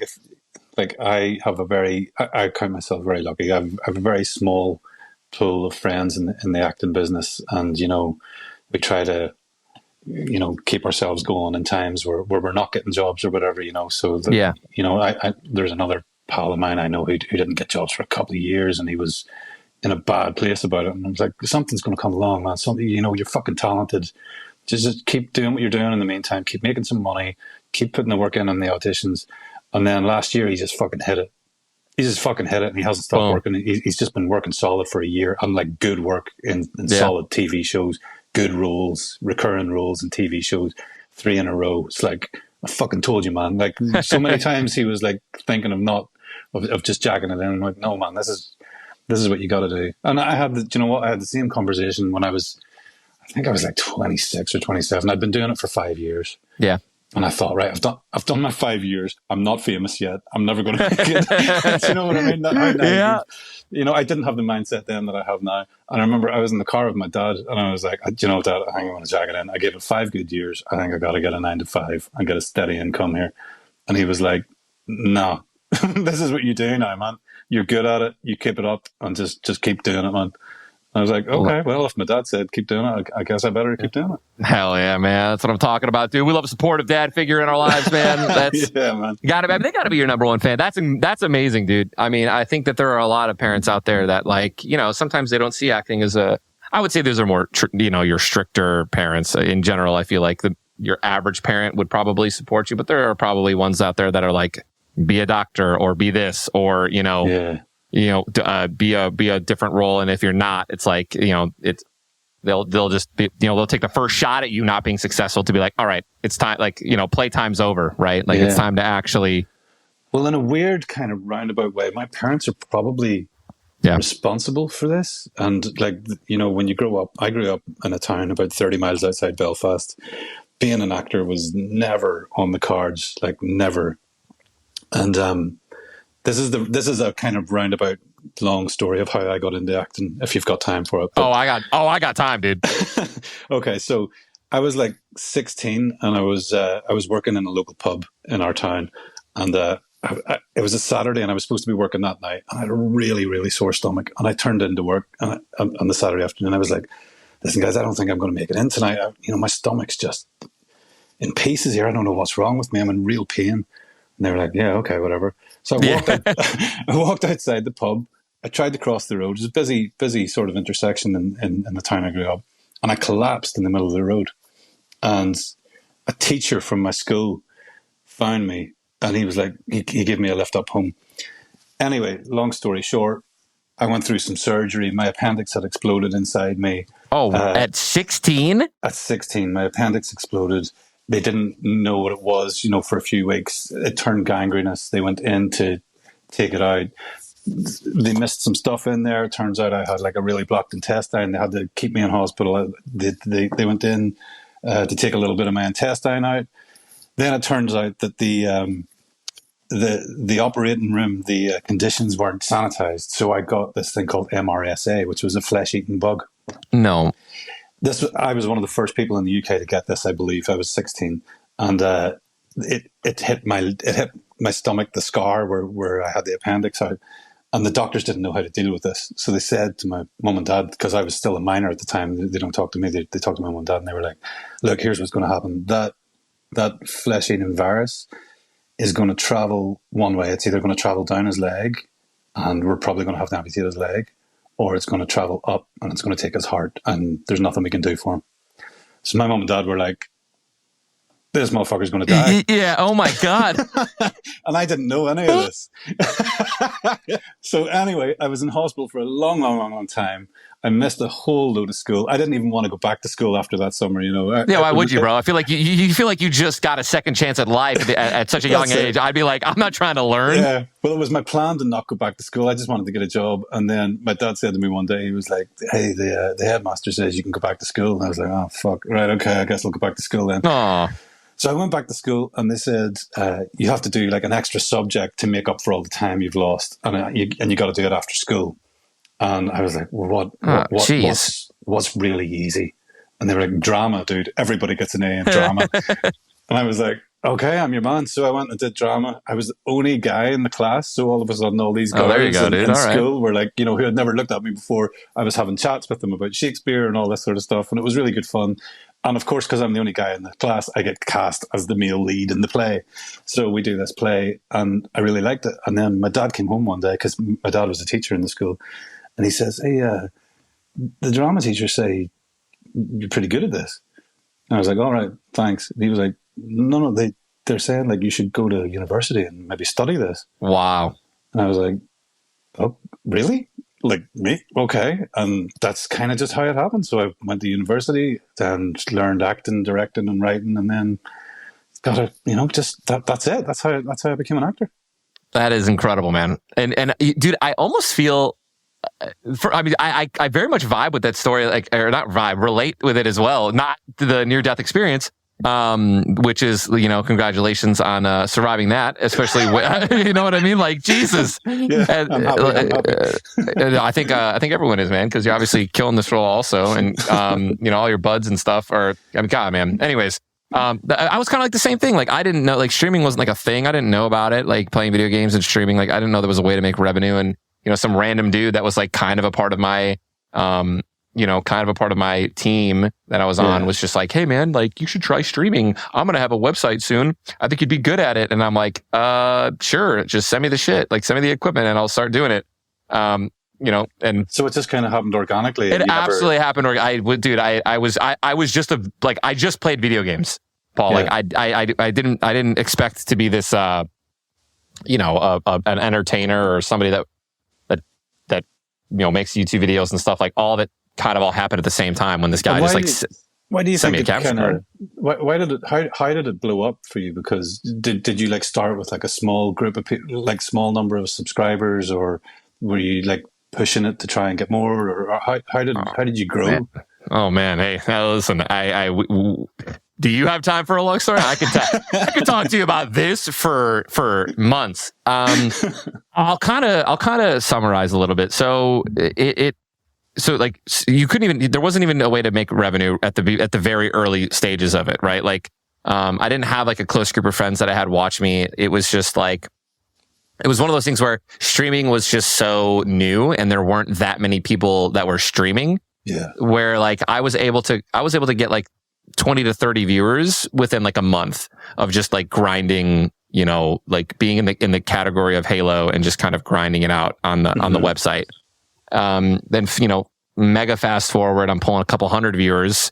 count myself very lucky. I have a very small pool of friends in the acting business, and we try to keep ourselves going in times where we're not getting jobs or whatever. So there's another pal of mine I know who didn't get jobs for a couple of years, and he was in a bad place about it. And I was like, something's going to come along, man. Something, you're fucking talented. Just keep doing what you're doing in the meantime. Keep making some money. Keep putting the work in on the auditions. And then last year, he just fucking hit it. And he hasn't stopped working. He's just been working solid for a year, and like good work in solid TV shows, good roles, recurring roles in TV shows, 3 in a row. It's like, I fucking told you, man. Like, so many times he was like thinking of just jacking it in. I'm like, no, man, this is what you got to do. And I had the same conversation when I think I was like 26 or 27. I'd been doing it for 5 years. Yeah. And I thought, right, I've done my 5 years. I'm not famous yet. I'm never going to make it. You know what I mean? Yeah. I didn't have the mindset then that I have now. And I remember I was in the car with my dad, and I was like, Dad, I think I'm going to jack it in. I gave it 5 good years. I think I got to get a 9 to 5 and get a steady income here. And he was like, no, this is what you do now, man. You're good at it. You keep it up and just keep doing it, man. I was like, okay, well, if my dad said keep doing it, I guess I better keep doing it. Hell yeah, man. That's what I'm talking about, dude. We love a supportive dad figure in our lives, man. That's yeah, man. They gotta be your number one fan. That's amazing, dude. I mean, I think that there are a lot of parents out there that sometimes they don't see acting as I would say those are more, your stricter parents in general. I feel like your average parent would probably support you, but there are probably ones out there that are like, be a doctor or be this or, be a different role. And if you're not, it's like, they'll just be, they'll take the first shot at you not being successful to be like, all right, it's time, like, playtime's over, right? Like it's time to actually. Well, in a weird kind of roundabout way, my parents are probably responsible for this. And like, when you grow up, I grew up in a town about 30 miles outside Belfast. Being an actor was never on the cards, like never. And, This is a kind of roundabout long story of how I got into acting, if you've got time for it. But, I got time, dude. Okay, so I was like 16 and I was working in a local pub in our town, and it was a Saturday and I was supposed to be working that night, and I had a really, really sore stomach, and I turned into work on the Saturday afternoon. I was like, listen guys, I don't think I'm going to make it in tonight. My stomach's just in pieces here. I don't know what's wrong with me. I'm in real pain. And they were like, yeah, okay, whatever. So I walked outside the pub. I tried to cross the road. It was a busy sort of intersection in the town I grew up. And I collapsed in the middle of the road. And a teacher from my school found me, and he was like, he gave me a lift up home. Anyway, long story short, I went through some surgery. My appendix had exploded inside me. Oh, at 16? At 16, my appendix exploded. They didn't know what it was, for a few weeks. It turned gangrenous. They went in to take it out. They missed some stuff in there. It turns out I had like a really blocked intestine. They had to keep me in hospital. They went in to take a little bit of my intestine out. Then it turns out that the operating room, the conditions weren't sanitized. So I got this thing called MRSA, which was a flesh-eating bug. No. I was one of the first people in the UK to get this, I believe. I was 16. And it hit my stomach, the scar where I had the appendix out. And the doctors didn't know how to deal with this. So they said to my mum and dad, because I was still a minor at the time, they don't talk to me, they talked to my mum and dad, and they were like, look, here's what's going to happen. That flesh-eating virus is going to travel one way. It's either going to travel down his leg, and we're probably going to have to amputate his leg, or it's going to travel up, and it's going to take his heart, and there's nothing we can do for him. So my mum and dad were like, this motherfucker's going to die. Yeah, oh my God. And I didn't know any of this. So anyway, I was in hospital for a long time. I missed a whole load of school. I didn't even want to go back to school after that summer, Yeah, why would you, bro? I feel like you feel like you just got a second chance at life at such a young age. I'd be like, I'm not trying to learn. Yeah, well, it was my plan to not go back to school. I just wanted to get a job. And then my dad said to me one day, he was like, hey, the headmaster says you can go back to school. And I was like, oh, fuck. Right, okay, I guess I'll go back to school then. Aww. So I went back to school, and they said you have to do like an extra subject to make up for all the time you've lost, and you got to do it after school. And I was like, well, what's really easy? And they were like, drama, dude. Everybody gets an A in drama. And I was like, okay, I'm your man. So I went and did drama. I was the only guy in the class. So all of a sudden, all these guys in school were like, who had never looked at me before. I was having chats with them about Shakespeare and all this sort of stuff. And it was really good fun. And of course, because I'm the only guy in the class, I get cast as the male lead in the play. So we do this play, and I really liked it. And then my dad came home one day, because my dad was a teacher in the school. And he says, hey, the drama teachers say you're pretty good at this. And I was like, all right, thanks. And he was like, no, they're saying like you should go to university and maybe study this. Wow. And I was like, oh, really? Like me? Okay. And that's kind of just how it happened. So I went to university and learned acting, directing, and writing, and then got a, just that's it. That's how I became an actor. That is incredible, man. And dude, I almost feel, I very much vibe with that story, relate with it as well. Not to the near-death experience, which is, congratulations on surviving that, especially, you know what I mean? Like, Jesus. Yeah, I'm happy. I think everyone is, man, because you're obviously killing this role also, and all your buds and stuff are, God, man. Anyways, I was kind of like the same thing. Like, I didn't know, like, streaming wasn't like a thing. I didn't know about it, like playing video games and streaming. Like, I didn't know there was a way to make revenue, and some random dude that was like kind of a part of my team that I was on was just like, hey man, like you should try streaming. I'm going to have a website soon. I think you'd be good at it. And I'm like, sure. Just send me the shit. Like send me the equipment and I'll start doing it. And so it just kind of happened organically. It absolutely happened. I just played video games, Paul. Yeah. Like I didn't expect to be this, an entertainer or somebody that makes YouTube videos and stuff. Like all of it kind of all happened at the same time when this guy why do you sent think me a capture card. Why did it? How did it blow up for you? Because did you like start with like a small group of people, like small number of subscribers, or were you like pushing it to try and get more, or how did you grow? Man. Oh man, hey, listen, do you have time for a long story? I can talk to you about this for months. I'll kind of summarize a little bit. So there wasn't even a way to make revenue at the very early stages of it, right? Like, I didn't have like a close group of friends that I had watch me. It was just like, it was one of those things where streaming was just so new and there weren't that many people that were streaming. Yeah. Where like I was able to get like 20 to 30 viewers within like a month of just like grinding, like being in the category of Halo and just kind of grinding it out on the website. Then, mega fast forward, I'm pulling a couple hundred viewers,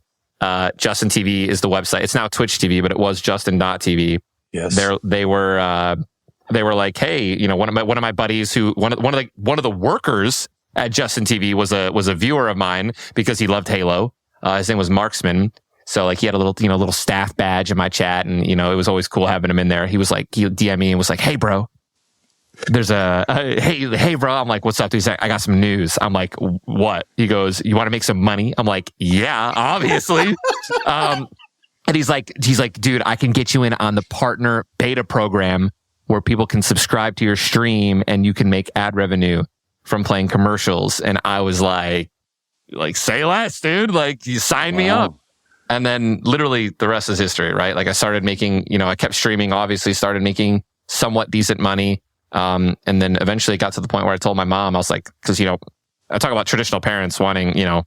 Justin TV is the website. It's now Twitch TV, but it was Justin.tv. Yes. They were like, hey, you know, one of my buddies who one of the workers at Justin TV was a viewer of mine because he loved Halo. His name was Marksman. So like he had a little staff badge in my chat, and you know, it was always cool having him in there. He DM me and was like, hey bro, there's hey bro. I'm like, what's up? He's like, I got some news. I'm like, what? He goes, you want to make some money? I'm like, yeah, obviously. And he's like, dude, I can get you in on the partner beta program where people can subscribe to your stream and you can make ad revenue from playing commercials. And I was like, say less, dude. Like, you sign me up. And then literally the rest is history, right? Like I started making, you know, I kept streaming, obviously started making somewhat decent money. And then eventually it got to the point where I told my mom, I was like, cause you know, I talk about traditional parents wanting, you know,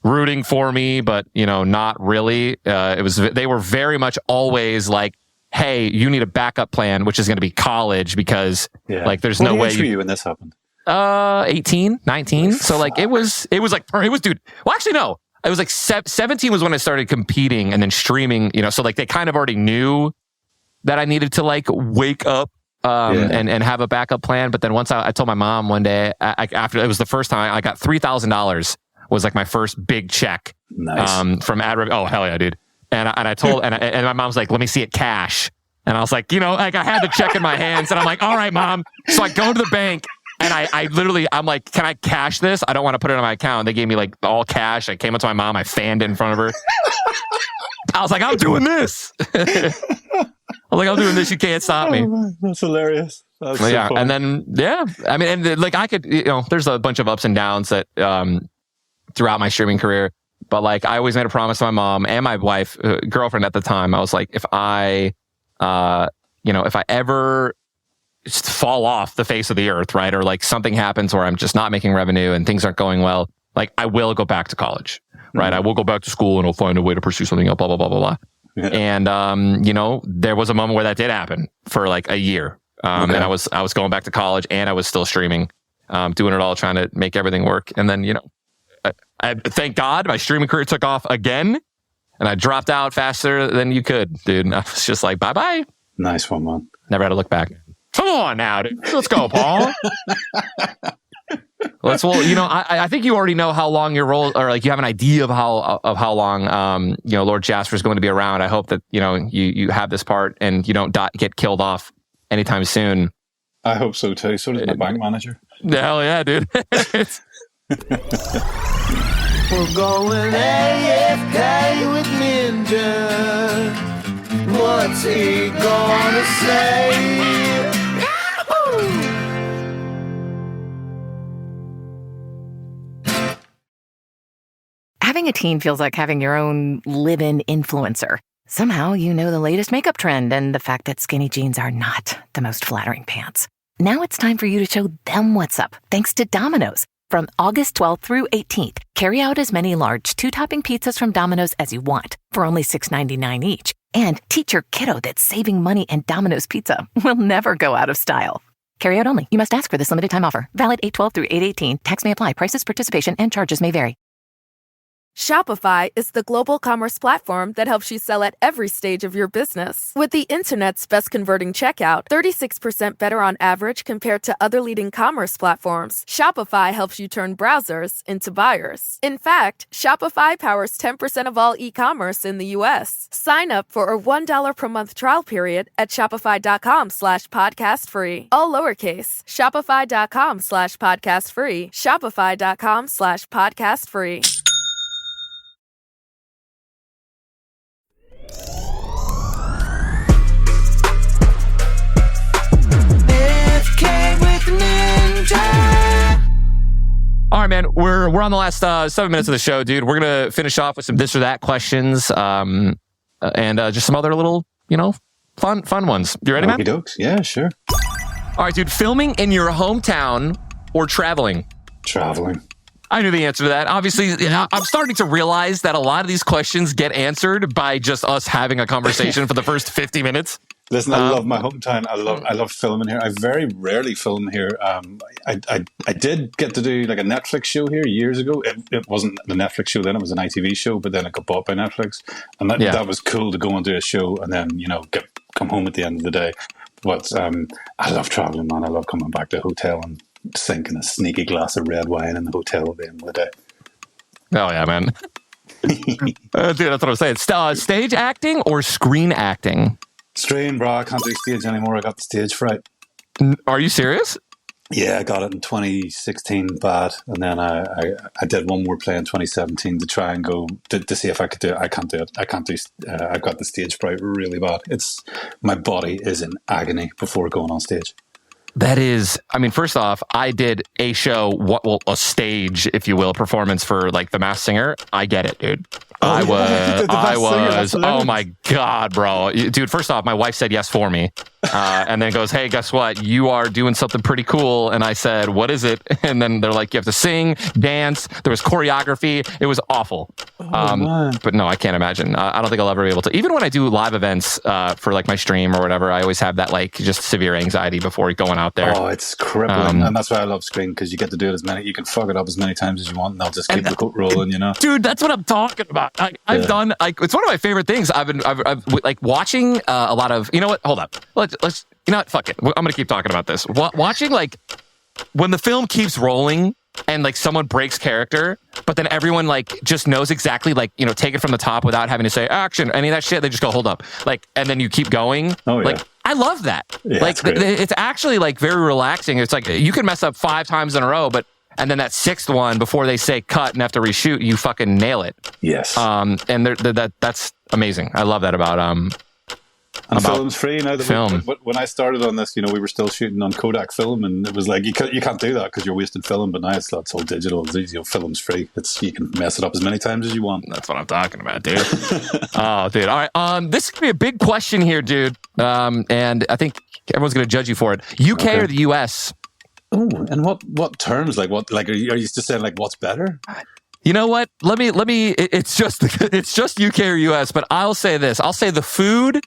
rooting for me, but you know, not really. They were very much always like, hey, you need a backup plan, which is going to be college because like there's no way. What age were you when this happened? 18, 19. So like it was dude. Well, actually no. It was like 17 was when I started competing and then streaming, you know, so like they kind of already knew that I needed to like wake up and have a backup plan. But then once I told my mom one day, after it was the first time I got $3,000 was like my first big check from ad revenue. Oh, hell yeah, dude. And I told, and my mom's like, let me see it cash. And I was like, you know, like I had the check in my hands and I'm like, all right, mom. So I go to the bank. And I'm like, can I cash this? I don't want to put it on my account. They gave me like all cash. I came up to my mom. I fanned it in front of her. I was like, I'm doing this. I'm doing this. You can't stop me. Oh, that's hilarious. That's so yeah. funny. And then, I mean, and like I could, you know, there's a bunch of ups and downs that throughout my streaming career. But like I always made a promise to my mom and my wife, girlfriend at the time. I was like, if I ever just fall off the face of the earth, right? Or like something happens where I'm just not making revenue and things aren't going well, like I will go back to college, right? Mm-hmm. I will go back to school and I'll find a way to pursue something else, blah, blah, blah, blah, blah. Yeah. And, you know, there was a moment where that did happen for like a year. And I was going back to college and I was still streaming, doing it all, trying to make everything work. And then, you know, I thank God my streaming career took off again and I dropped out faster than you could, dude. And I was just like, bye-bye. Nice one, man. Never had to look back. Come on now, dude. Let's go, Paul. Well, you know, I think you already know how long your role, or like you have an idea of how long, you know, Lord Jasper is going to be around. I hope that, you know, you have this part and you don't get killed off anytime soon. I hope so too. So does my bank manager. Hell yeah, dude. We're going AFK with Ninja. What's he gonna say? Having a teen feels like having your own live-in influencer. Somehow you know the latest makeup trend and the fact that skinny jeans are not the most flattering pants. Now it's time for you to show them what's up, thanks to Domino's. From August 12th through 18th, carry out as many large 2-topping pizzas from Domino's as you want for only $6.99 each. And teach your kiddo that saving money and Domino's Pizza will never go out of style. Carry out only. You must ask for this limited time offer. Valid 8/12 through 8/18. Tax may apply. Prices, participation, and charges may vary. Shopify is the global commerce platform that helps you sell at every stage of your business. With the internet's best converting checkout, 36% better on average compared to other leading commerce platforms, Shopify helps you turn browsers into buyers. In fact, Shopify powers 10% of all e-commerce in the U.S. Sign up for a $1 per month trial period at shopify.com/podcast free. All lowercase, shopify.com/podcast free, shopify.com/podcast free. All right, man. We're on the last 7 minutes of the show, dude. We're gonna finish off with some this or that questions, and just some other little, you know, fun ones. You ready, man? Okey dokes. Yeah, sure. All right, dude. Filming in your hometown or traveling? Traveling. I knew the answer to that. Obviously, I'm starting to realize that a lot of these questions get answered by just us having a conversation for the first 50 minutes. Listen, I love my hometown. I love filming here. I very rarely film here. I did get to do like a Netflix show here years ago. It wasn't the Netflix show then; it was an ITV show. But then it got bought by Netflix, and that was cool to go and do a show, and then come home at the end of the day. But I love traveling, man. I love coming back to a hotel and sinking a sneaky glass of red wine in the hotel at the end of the day. Oh yeah, man. Dude, that's what I'm saying. Stage acting or screen acting? Strain, bro. I can't do stage anymore. I got the stage fright. Are you serious? Yeah, I got it in 2016 bad, and then I did one more play in 2017 to try and go to see if I could do it. I can't do it. I've got the stage fright really bad. My body is in agony before going on stage. That is, I mean, first off, I did a show, a stage, if you will, performance for like The Masked Singer. I get it, dude. I was, oh my God, bro. Dude, first off, my wife said yes for me. And then goes, hey, guess what? You are doing something pretty cool. And I said, what is it? And then they're like, you have to sing, dance. There was choreography. It was awful. But no, I can't imagine. I don't think I'll ever be able to. Even when I do live events for like my stream or whatever, I always have that like just severe anxiety before going out there. Oh, it's crippling. And that's why I love screen, because you get to do it you can fuck it up as many times as you want, and they'll just keep the coat rolling, Dude, that's what I'm talking about. I've done, like, it's one of my favorite things. I've like watching a lot of, you know what? Hold up. Let's, you know what? Fuck it. I'm going to keep talking about this. Watching, like, when the film keeps rolling and, like, someone breaks character, but then everyone, like, just knows exactly, like, take it from the top without having to say action, any of that shit. They just go, hold up. Like, and then you keep going. Oh, yeah. Like, I love that. Yeah, like, it's actually, like, very relaxing. It's like, you can mess up 5 times in a row, and then that 6th one, before they say cut and have to reshoot, you fucking nail it. Yes. And that's amazing. I love that about film's free now. Film. When I started on this, we were still shooting on Kodak film, and it was like you can't do that because you're wasting film. But now it's all digital. Film's free. You can mess it up as many times as you want. That's what I'm talking about, dude. Oh, dude. All right. This could be a big question here, dude. And I think everyone's going to judge you for it. UK or the US? Oh, and what terms? Like what? Like are you just saying like what's better? You know what? Let me. It's just UK or US. But I'll say this. I'll say the food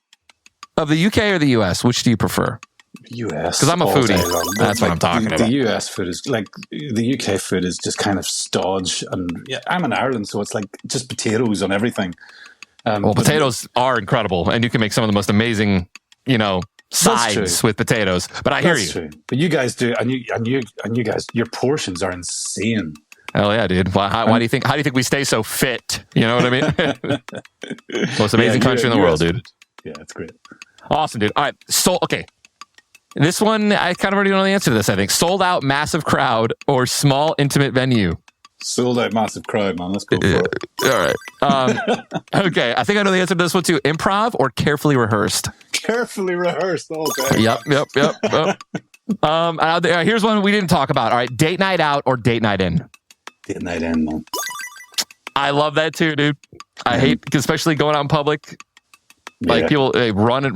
of the UK or the US. Which do you prefer? US. Because I'm a foodie. That's what I'm talking about. The US food is like the UK food is just kind of stodge, and I'm in Ireland, so it's like just potatoes on everything. Well, potatoes are incredible, and you can make some of the most amazing, sides with potatoes. But I hear you. True. But you guys do, and you guys, your portions are insane. Hell yeah, dude! Why do you think? How do you think we stay so fit? You know what I mean? Most amazing country in the world, dude. Yeah, it's great. Awesome, dude. All right, so okay, this one I kind of already know the answer to this. I think sold out, massive crowd, or small, intimate venue. Sold out, massive crowd, man. Let's go for it. All right. Okay, I think I know the answer to this one too. Improv or carefully rehearsed? Carefully rehearsed. Okay. Yep. Here's one we didn't talk about. All right, date night out or date night in? Date night in, man. I love that too, dude. I hate, especially going out in public. Like people run it.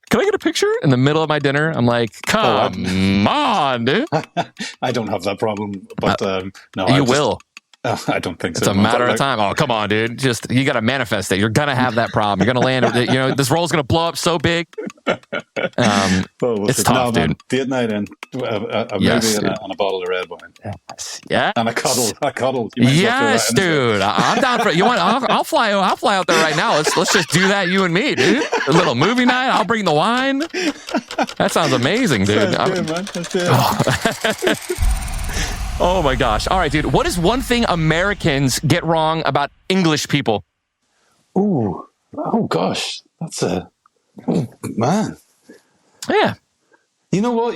Can I get a picture in the middle of my dinner? I'm like, come on, dude. I don't have that problem, but no, you will. I don't think so. It's a matter of time. Oh, come on, dude. You got to manifest it. You're going to have that problem. You're going to land. This role's going to blow up so big. It's tough, dude. Date night in. A movie and a bottle of red wine. Yes. Yeah. And a cuddle. Yes, dude. I'm down for it. You want? I'll fly out there right now. Let's just do that, you and me, dude. A little movie night. I'll bring the wine. That sounds amazing, dude. That's good, man. That's good. Oh my gosh. All right, dude. What is one thing Americans get wrong about English people? Oh gosh. That's man. Yeah. You know what?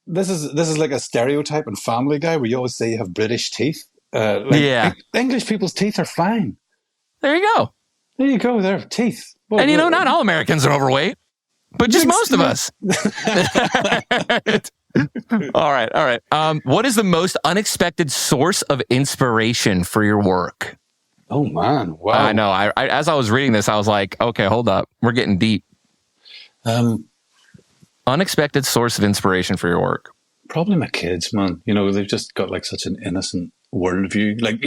This is like a stereotype in Family Guy where you always say you have British teeth. English people's teeth are fine. There you go. There you go. They're teeth. Well, and not all Americans are overweight, but just most of us. All right. What is the most unexpected source of inspiration for your work? Oh man, wow! I know. I as I was reading this, I was like, okay, hold up, we're getting deep. Unexpected source of inspiration for your work? Probably my kids, man. They've just got like such an innocent worldview. Like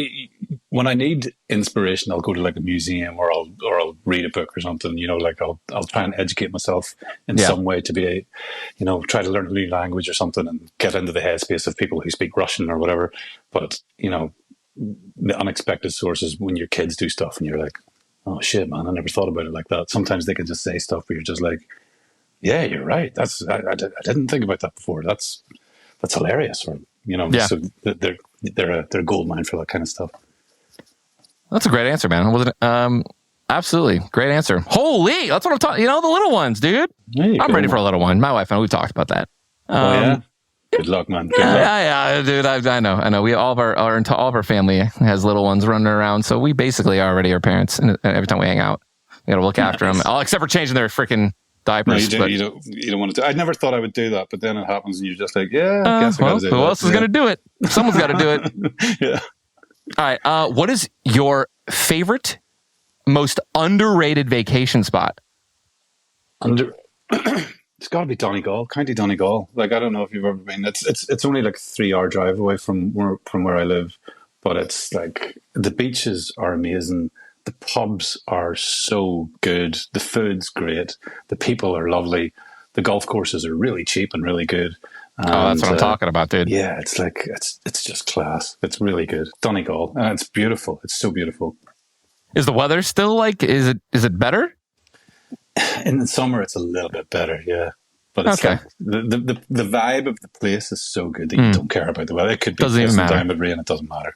when I need inspiration, I'll go to like a museum or I'll read a book or something. Like I'll try and educate myself in some way to be, try to learn a new language or something and get into the headspace of people who speak Russian or whatever. But the unexpected sources when your kids do stuff and you're like, oh shit, man, I never thought about it like that. Sometimes they can just say stuff where you're just like, yeah, you're right. I didn't think about that before. That's hilarious. Or so they're a gold mine for that kind of stuff. That's a great answer, man. Wasn't it? Absolutely great answer. Holy, that's what I'm talking. The little ones, dude. I'm ready for a little one. My wife and I, we talked about that. Oh yeah. Good luck, man. Good luck. Yeah, dude. I know. We all of our family has little ones running around, so we basically are already our parents. And every time we hang out, we got to look after them. Except for changing their freaking diapers. No, you don't want to do. I never thought I would do that, but then it happens, and you're just like, yeah. I guess I gotta do who else is going to do it? Someone's got to do it. Yeah. All right. What is your favorite, most underrated vacation spot? It's got to be Donegal, County Donegal. Like, I don't know if you've ever been. It's only like a 3-hour drive away from where I live, but it's like the beaches are amazing. The pubs are so good. The food's great. The people are lovely. The golf courses are really cheap and really good. And, that's what I'm talking about, dude. Yeah, it's like it's just class. It's really good. Donegal, and it's beautiful. It's so beautiful. Is the weather still like? Is it better? In the summer, it's a little bit better, yeah. But it's like the vibe of the place is so good that you don't care about the weather. It could be doesn't even matter. Down with rain, it doesn't matter.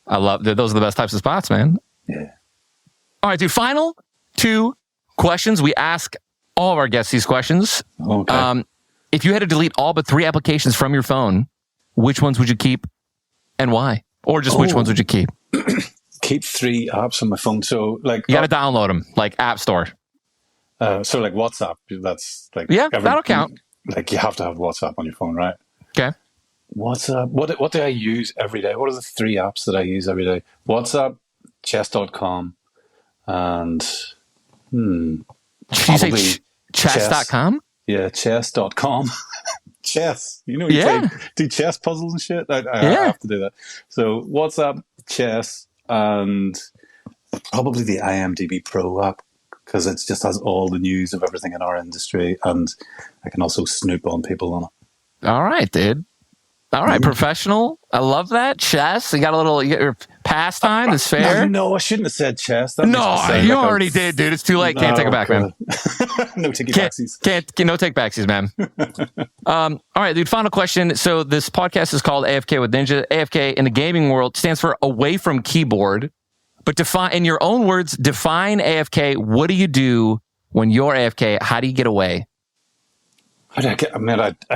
I love those are the best types of spots, man. Yeah. All right, dude. Final 2 questions. We ask all of our guests these questions. Okay. If you had to delete all but 3 applications from your phone, which ones would you keep and why? Or just which ones would you keep? Keep 3 apps on my phone. So like you got to download them, like App Store. So like WhatsApp, that's like that'll count. Like you have to have WhatsApp on your phone, right? Okay. WhatsApp. What do I use every day? What are the 3 apps that I use every day? WhatsApp, chess.com, and Did you say chess.com? Yeah, chess.com. Chess. You do chess puzzles and shit? I have to do that. So WhatsApp, chess, and probably the IMDb Pro app, because it just has all the news of everything in our industry, and I can also snoop on people on it. All right, dude. All right, professional. I love that. Chess. You got your pastime. That's fair. No, I shouldn't have said chess. You already did, dude. It's too late. Can't take it back, man. No take-backsies. No take-backsies, man. All right, dude. Final question. So this podcast is called AFK with Ninja. AFK in the gaming world stands for away from keyboard. But in your own words, define AFK. What do you do when you're AFK? How do you get away? I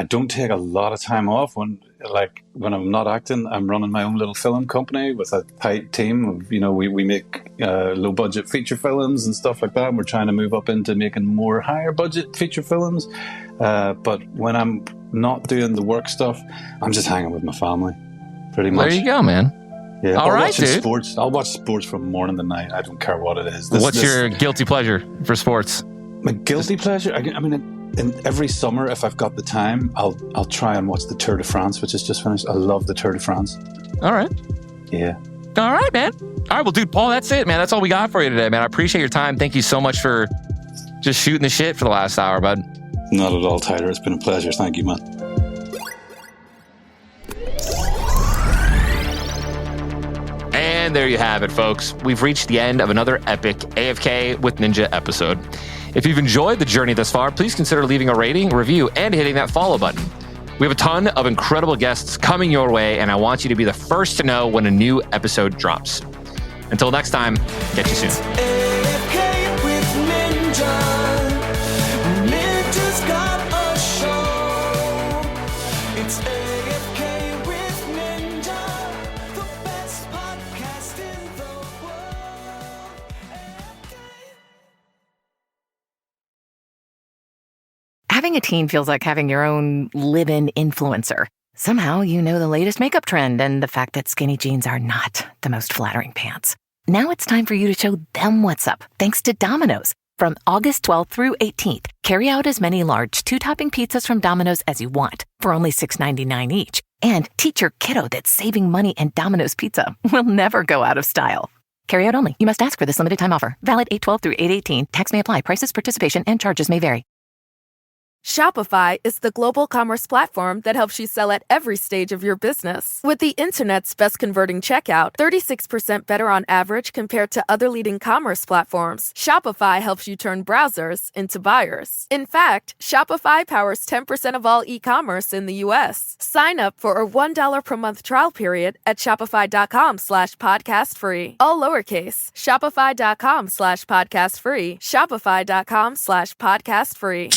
don't take a lot of time off when I'm not acting. I'm running my own little film company with a tight team of, we make low budget feature films and stuff like that. And we're trying to move up into making more higher budget feature films. But when I'm not doing the work stuff, I'm just hanging with my family, pretty much. There you go, man. Yeah, all right, dude. Sports. I'll watch sports from morning to night. I don't care what it is. What's your guilty pleasure for sports? My guilty pleasure? In every summer, if I've got the time, I'll try and watch the Tour de France, which is just finished. I love the Tour de France. All right. Yeah. All right, man. All right, well, dude, Paul, that's it, man. That's all we got for you today, man. I appreciate your time. Thank you so much for just shooting the shit for the last hour, bud. Not at all, Tyler. It's been a pleasure. Thank you, man. And there you have it, folks. We've reached the end of another epic AFK with Ninja episode. If you've enjoyed the journey thus far, please consider leaving a rating, review, and hitting that follow button. We have a ton of incredible guests coming your way, and I want you to be the first to know when a new episode drops. Until next time, catch you soon. AFK with Ninja. Ninja's got a show. It's AFK with Ninja, the best podcast in the world. Having a teen feels like having your own live-in influencer. Somehow you know the latest makeup trend and the fact that skinny jeans are not the most flattering pants. Now it's time for you to show them what's up, thanks to Domino's. From August 12th through 18th, carry out as many large 2-topping pizzas from Domino's as you want for only $6.99 each. And teach your kiddo that saving money and Domino's Pizza will never go out of style. Carry out only. You must ask for this limited time offer. Valid 8/12 through 8/18. Tax may apply. Prices, participation, and charges may vary. Shopify is the global commerce platform that helps you sell at every stage of your business. With the internet's best converting checkout, 36% better on average compared to other leading commerce platforms, Shopify helps you turn browsers into buyers. In fact, Shopify powers 10% of all e-commerce in the US. Sign up for a $1 per month trial period at shopify.com/podcast free. All lowercase, shopify.com/podcast free, shopify.com/podcast free.